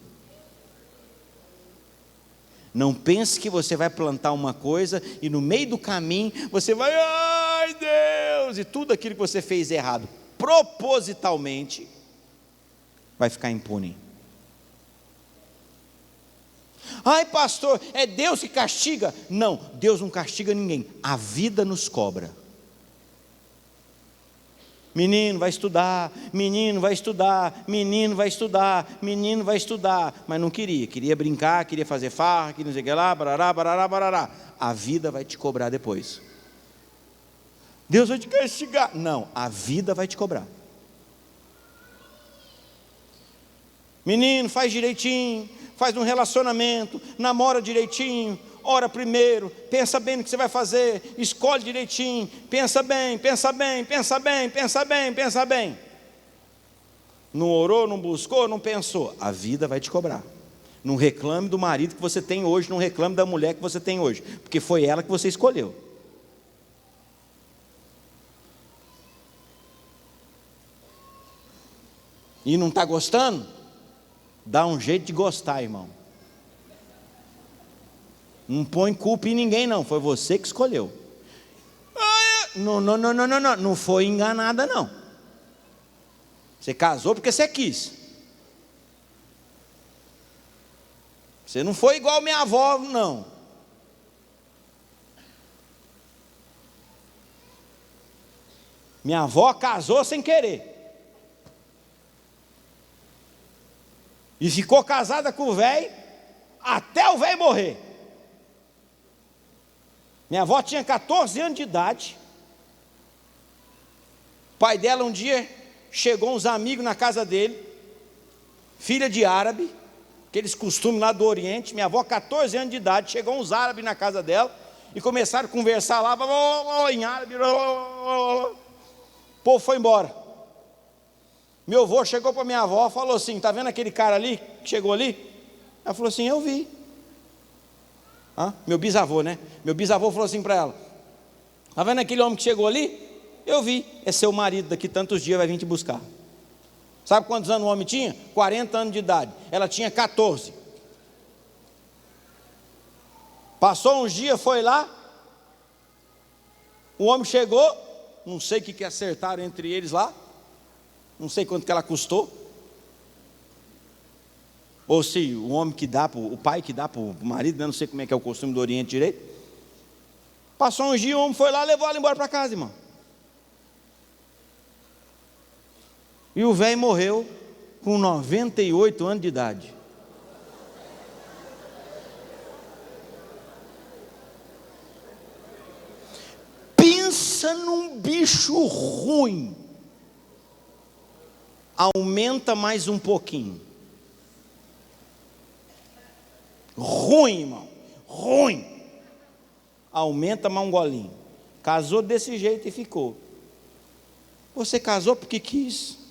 Não pense que você vai plantar uma coisa e no meio do caminho você vai, ai Deus, e tudo aquilo que você fez errado, propositalmente, vai ficar impune. Ai pastor, é Deus que castiga? Não, Deus não castiga ninguém, a vida nos cobra. Menino vai estudar, menino vai estudar, menino vai estudar, menino vai estudar, mas não queria brincar, queria fazer farra, queria não sei o que lá, barará, barará, barará. A vida vai te cobrar depois. Deus vai te castigar? Não, a vida vai te cobrar. Menino, faz direitinho, faz um relacionamento, namora direitinho, ora primeiro, pensa bem no que você vai fazer, escolhe direitinho, pensa bem, pensa bem, pensa bem, pensa bem, pensa bem. Não orou, não buscou, não pensou, a vida vai te cobrar. Não reclame do marido que você tem hoje, não reclame da mulher que você tem hoje, porque foi ela que você escolheu. E não está gostando? Dá um jeito de gostar, irmão. Não põe culpa em ninguém não, foi você que escolheu. Não foi enganada não. Você casou porque você quis. Você não foi igual minha avó, não. Minha avó casou sem querer. E ficou casada com o velho até o velho morrer. Minha avó tinha 14 anos de idade. O pai dela um dia chegou uns amigos na casa dele, filha de árabe, aqueles costumes lá do Oriente. Minha avó, 14 anos de idade, chegou uns árabes na casa dela e começaram a conversar lá em árabe. O povo foi embora. Meu avô chegou para minha avó e falou assim: está vendo aquele cara ali que chegou ali? Ela falou assim: eu vi. Meu bisavô, né? Meu bisavô falou assim para ela: está vendo aquele homem que chegou ali? Eu vi. É seu marido, daqui tantos dias vai vir te buscar. Sabe quantos anos o homem tinha? 40 anos de idade. Ela tinha 14. Passou uns dias, foi lá. O homem chegou. Não sei o que acertaram entre eles lá. Não sei quanto que ela custou. Ou se o homem que dá, o pai que dá para o marido, né? Não sei como é que é o costume do Oriente direito. Passou uns dias, o homem foi lá e levou ela embora para casa, irmão. E o velho morreu com 98 anos de idade. Pensa num bicho ruim. Aumenta mais um pouquinho. Ruim, irmão. Ruim. Aumenta mais um golinho. Casou desse jeito e ficou. Você casou porque quis.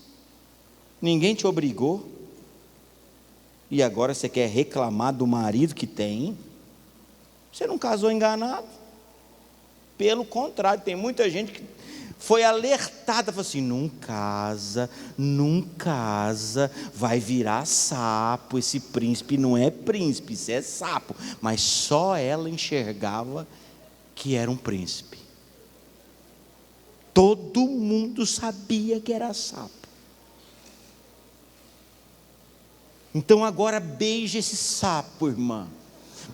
Ninguém te obrigou. E agora você quer reclamar do marido que tem? Você não casou enganado. Pelo contrário, tem muita gente que foi alertada, falou assim: não casa, vai virar sapo. Esse príncipe não é príncipe, isso é sapo. Mas só ela enxergava que era um príncipe. Todo mundo sabia que era sapo. Então agora beija esse sapo, irmã.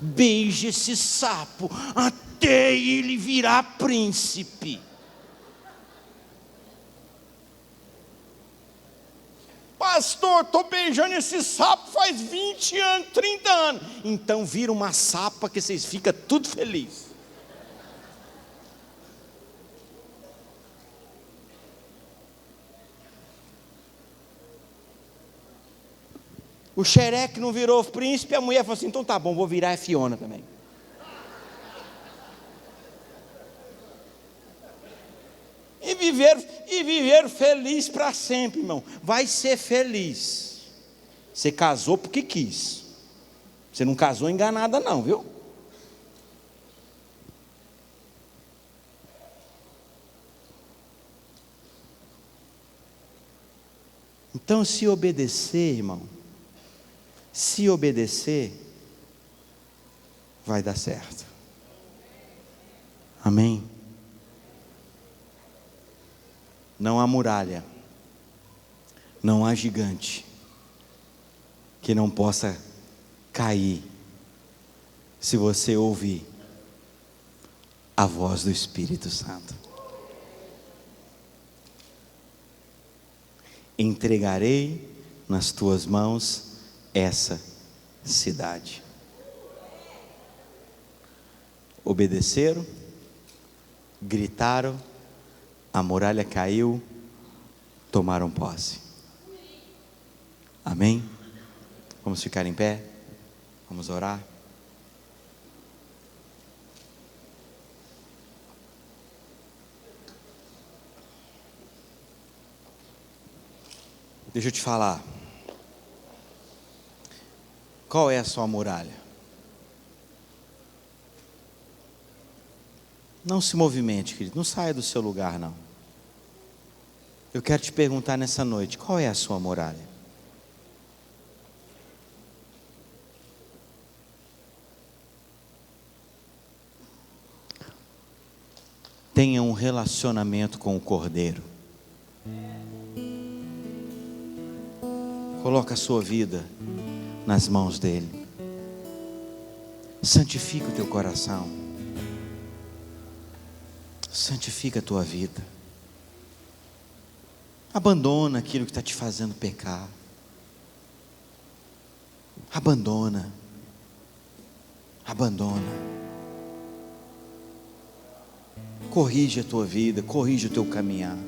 Beija esse sapo até ele virar príncipe. Pastor, estou beijando esse sapo faz 20 anos, 30 anos. Então vira uma sapa que vocês ficam tudo felizes. O xereque não virou príncipe, a mulher falou assim: então tá bom, vou virar a Fiona também. E viver feliz para sempre, irmão. Vai ser feliz. Você casou porque quis. Você não casou enganada não, viu? Então, se obedecer, irmão, se obedecer, vai dar certo. Amém? Não há muralha, não há gigante que não possa cair se você ouvir a voz do Espírito Santo. Entregarei nas tuas mãos essa cidade. Obedeceram, gritaram, a muralha caiu, tomaram posse. Amém? Vamos ficar em pé, vamos orar. Deixa eu te falar. Qual é a sua muralha? Não se movimente, querido, não saia do seu lugar, não. Eu quero te perguntar nessa noite: qual é a sua muralha? Tenha um relacionamento com o Cordeiro. Coloca a sua vida nas mãos dele. Santifica o teu coração. Santifica a tua vida. Abandona aquilo que está te fazendo pecar. Abandona. Corrige a tua vida, corrige o teu caminhar.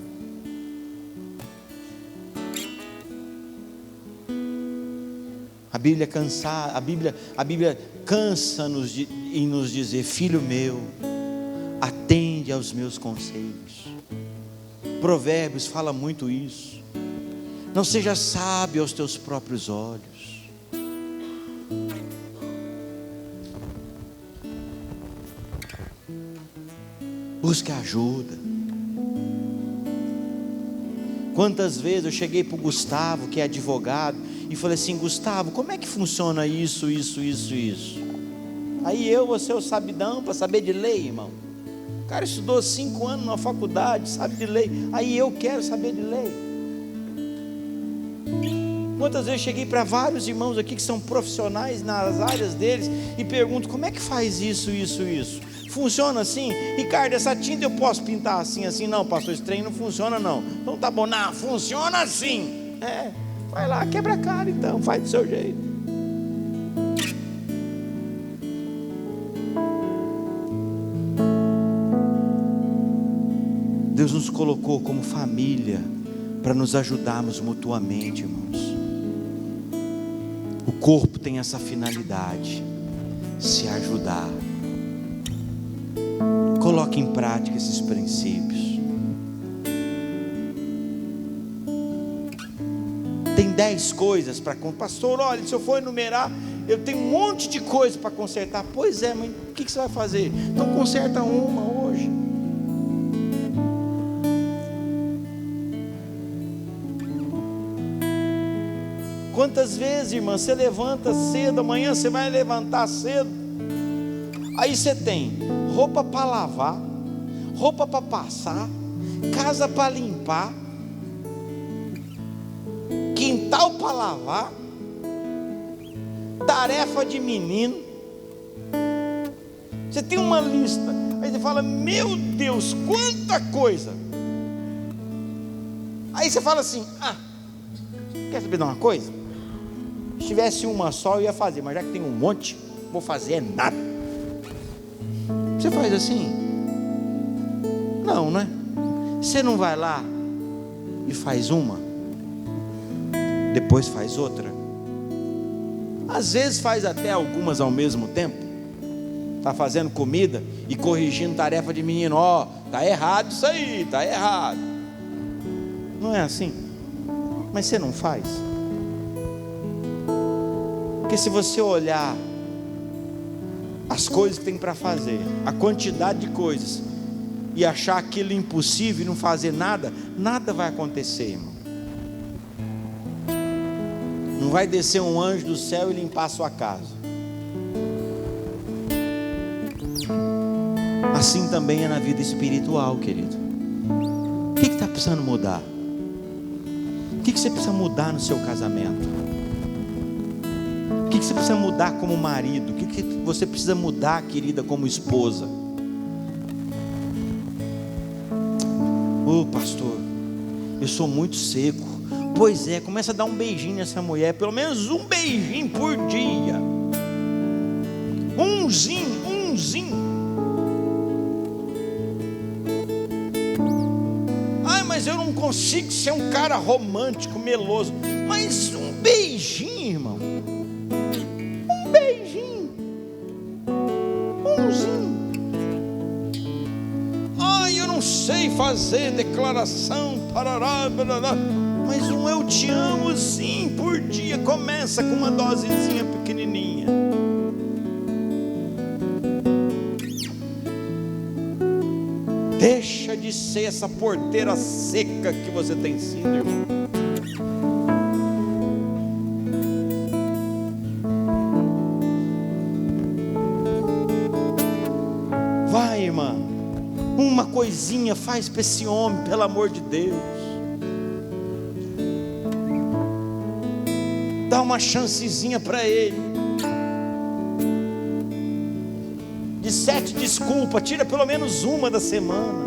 A Bíblia cansa-nos em nos dizer: filho meu, atende aos meus conselhos. Provérbios fala muito isso. Não seja sábio aos teus próprios olhos. Busque ajuda. Quantas vezes eu cheguei para o Gustavo, que é advogado, e falei assim: Gustavo, como é que funciona isso? Aí você é o sabidão para saber de lei, irmão. O cara estudou 5 anos na faculdade, sabe de lei. Aí eu quero saber de lei. Quantas vezes eu cheguei para vários irmãos aqui que são profissionais nas áreas deles e pergunto: como é que faz isso? Funciona assim? Ricardo, essa tinta eu posso pintar assim? Não, pastor, esse trem não funciona não. Então tá bom, não, funciona assim. Vai lá, quebra a cara então, faz do seu jeito. Deus nos colocou como família para nos ajudarmos mutuamente, irmãos. O corpo tem essa finalidade: se ajudar. Coloque em prática esses princípios. Tem 10 coisas para consertar. Pastor, olha, se eu for enumerar, eu tenho um monte de coisa para consertar. Pois é, mas o que você vai fazer? Então conserta uma hoje. Quantas vezes, irmã, você levanta cedo, amanhã você vai levantar cedo, aí você tem roupa para lavar, roupa para passar, casa para limpar, quintal para lavar, tarefa de menino. Você tem uma lista, aí você fala: meu Deus, quanta coisa. Aí você fala assim: quer saber de uma coisa? Se tivesse uma só eu ia fazer, mas já que tem um monte, vou fazer nada. Você faz assim? Não, né? Você não vai lá e faz uma, depois faz outra. Às vezes faz até algumas ao mesmo tempo. Está fazendo comida e corrigindo tarefa de menino. Está errado isso aí, está errado. Não é assim? Mas você não faz. Porque se você olhar as coisas que tem para fazer, a quantidade de coisas, e achar aquilo impossível e não fazer nada, nada vai acontecer, irmão. Não vai descer um anjo do céu e limpar a sua casa. Assim também é na vida espiritual, querido. O que está precisando mudar? O que você precisa mudar no seu casamento? O que você precisa mudar como marido? O que você precisa mudar, querida, como esposa? Pastor, eu sou muito seco. Pois é, começa a dar um beijinho nessa mulher, pelo menos um beijinho por dia. Umzinho. Mas eu não consigo ser um cara romântico, meloso. Mas um beijinho, irmão. Um beijinho. Umzinho. Eu não sei fazer declaração, parará, parará. Mas um eu te amo sim por dia. Começa com uma dosezinha pequenininha. Deixa de ser essa porteira seca que você tem sido, irmão. Vai, irmã. Uma coisinha faz para esse homem, pelo amor de Deus. Dá uma chancezinha para Ele. De 7 desculpas, tira pelo menos uma da semana.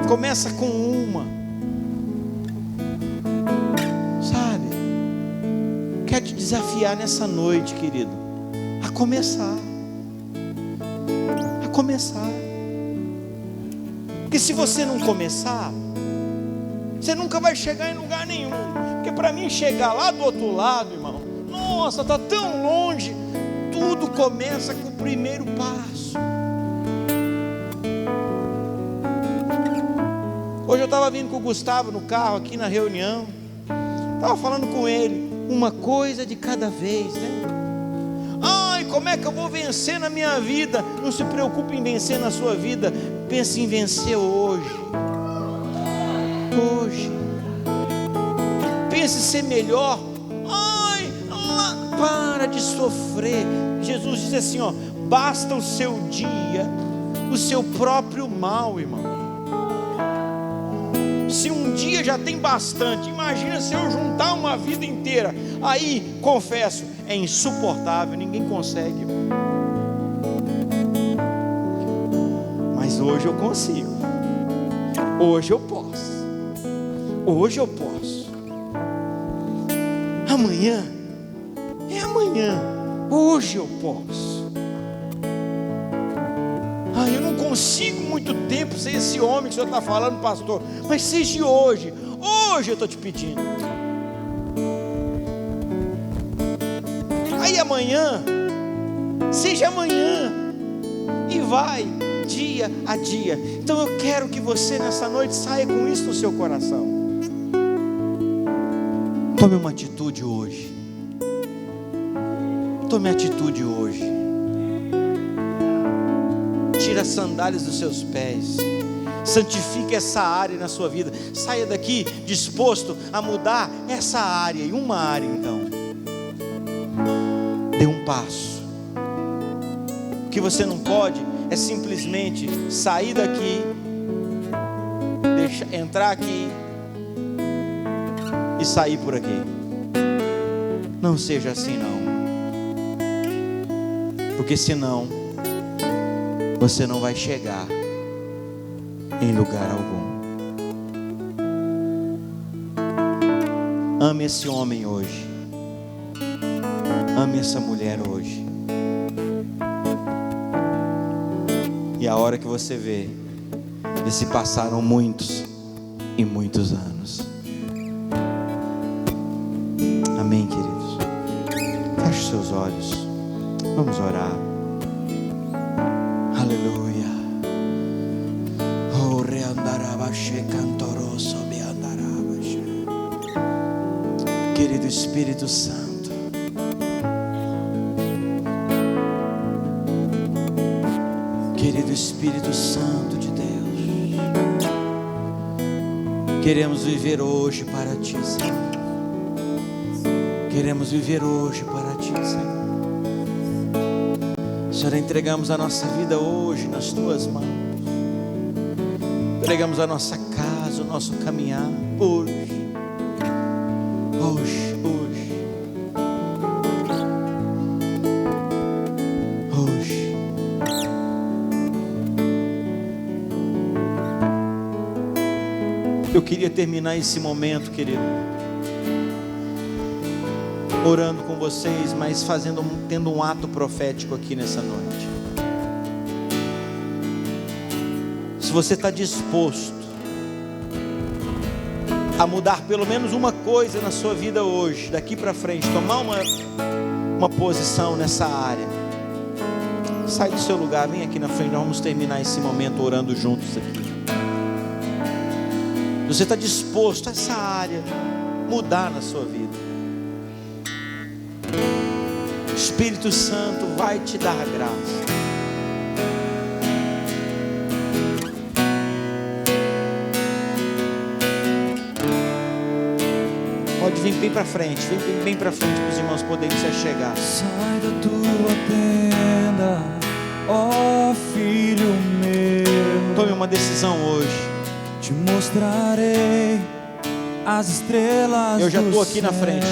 Começa com uma. Sabe? Quero te desafiar nessa noite, querido, a começar. A começar. Porque se você não começar, você nunca vai chegar em lugar nenhum. Porque para mim chegar lá do outro lado, irmão, nossa, está tão longe. Tudo começa com o primeiro passo. Hoje eu estava vindo com o Gustavo no carro aqui na reunião. Estava falando com ele, uma coisa de cada vez, né? Ai, como é que eu vou vencer na minha vida? Não se preocupe em vencer na sua vida. Pense em vencer hoje. Hoje. Pense em ser melhor. Ai, para de sofrer. Jesus diz assim, ó, basta o seu dia, o seu próprio mal, irmão. Se um dia já tem bastante, imagina se eu juntar uma vida inteira. Aí, confesso, é insuportável, ninguém consegue. Mas hoje eu consigo. Hoje eu posso. Hoje eu posso. Amanhã é amanhã. Hoje eu posso. Eu não consigo muito tempo ser esse homem que o senhor está falando, pastor. Mas seja hoje. Hoje eu estou te pedindo. Aí amanhã, seja amanhã. E vai dia a dia. Então eu quero que você nessa noite saia com isso no seu coração. Tome uma atitude hoje. Tome atitude hoje. Tira as sandálias dos seus pés. Santifique essa área na sua vida. Saia daqui disposto a mudar essa área. E uma área então. Dê um passo. O que você não pode é simplesmente sair daqui, entrar aqui e sair por aqui. Não seja assim não. Porque senão você não vai chegar em lugar algum. Ame esse homem hoje. Ame essa mulher hoje. E a hora que você vê, se passaram muitos e muitos anos. Amém, queridos? Feche os seus olhos. Vamos orar. Aleluia. Oh, reandarabashe cantoroso beandarabashe. Querido Espírito Santo, querido Espírito Santo de Deus, queremos viver hoje para Ti, Senhor. Queremos viver hoje para Ti, Senhor. Senhor, entregamos a nossa vida hoje nas Tuas mãos. Entregamos a nossa casa, o nosso caminhar hoje. Eu queria terminar esse momento, querido, orando com vocês, mas tendo um ato profético aqui nessa noite. Se você está disposto a mudar pelo menos uma coisa na sua vida hoje, daqui para frente, tomar uma posição nessa área, sai do seu lugar, vem aqui na frente, nós vamos terminar esse momento orando juntos aqui. Você está disposto a essa área mudar na sua vida? O Espírito Santo vai te dar graça. Pode vir bem para frente, vem bem para frente para os irmãos poderem se achegar. Sai da tua tenda, ó filho meu. Tome uma decisão hoje. Te mostrarei as estrelas. Eu já do estou aqui na céu. frente.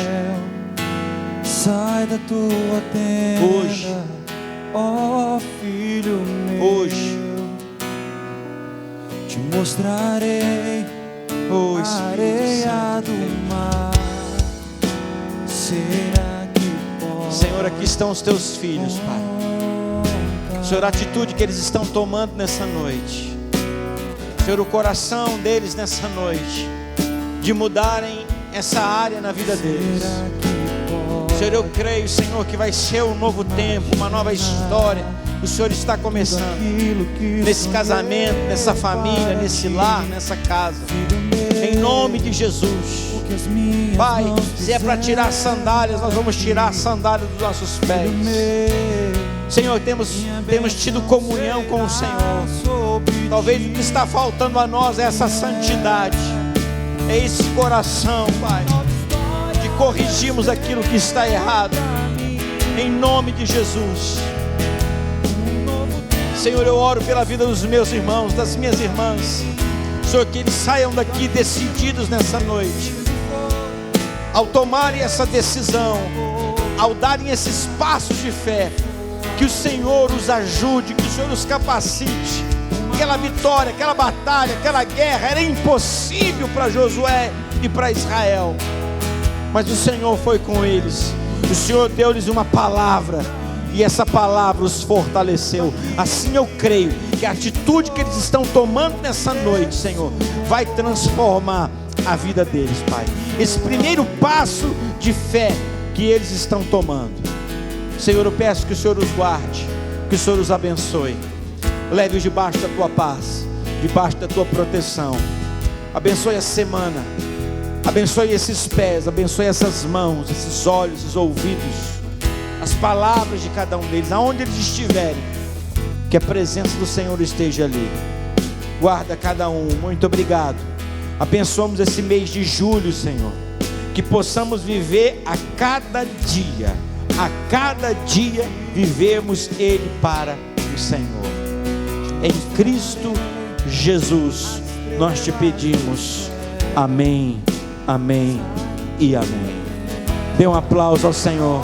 Sai da tua tenda Hoje. Ó filho meu. Hoje. Te mostrarei Oh, a Espírito areia Santo. do mar. Será que pode? Senhor, aqui estão os teus filhos, Pai. Senhor, a atitude que eles estão tomando nessa noite. Senhor, o coração deles nessa noite, de mudarem essa área na vida deles. Senhor, eu creio, Senhor, que vai ser um novo tempo, uma nova história. O Senhor está começando nesse casamento, nessa família, nesse lar, nessa casa. Em nome de Jesus. Pai, se é para tirar sandálias, nós vamos tirar as sandálias dos nossos pés. Senhor, temos tido comunhão com o Senhor. Talvez o que está faltando a nós é essa santidade, é esse coração, Pai, de corrigirmos aquilo que está errado. Em nome de Jesus. Senhor, eu oro pela vida dos meus irmãos, das minhas irmãs. Senhor, que eles saiam daqui decididos nessa noite, ao tomarem essa decisão, ao darem esses passos de fé, que o Senhor os ajude, que o Senhor os capacite. Aquela vitória, aquela batalha, aquela guerra era impossível para Josué e para Israel, mas o Senhor foi com eles. O Senhor deu-lhes uma palavra, e essa palavra os fortaleceu. Assim eu creio que a atitude que eles estão tomando nessa noite, Senhor, vai transformar a vida deles, Pai. Esse primeiro passo de fé que eles estão tomando, Senhor, eu peço que o Senhor os guarde, que o Senhor os abençoe. Leve-os debaixo da tua paz, debaixo da tua proteção. Abençoe a semana, abençoe esses pés, abençoe essas mãos, esses olhos, esses ouvidos, as palavras de cada um deles, aonde eles estiverem, que a presença do Senhor esteja ali. Guarda cada um. Muito obrigado. Abençoamos esse mês de julho, Senhor, que possamos viver a cada dia vivemos ele para o Senhor. Em Cristo Jesus nós te pedimos. Amém, amém e amém. Dê um aplauso ao Senhor.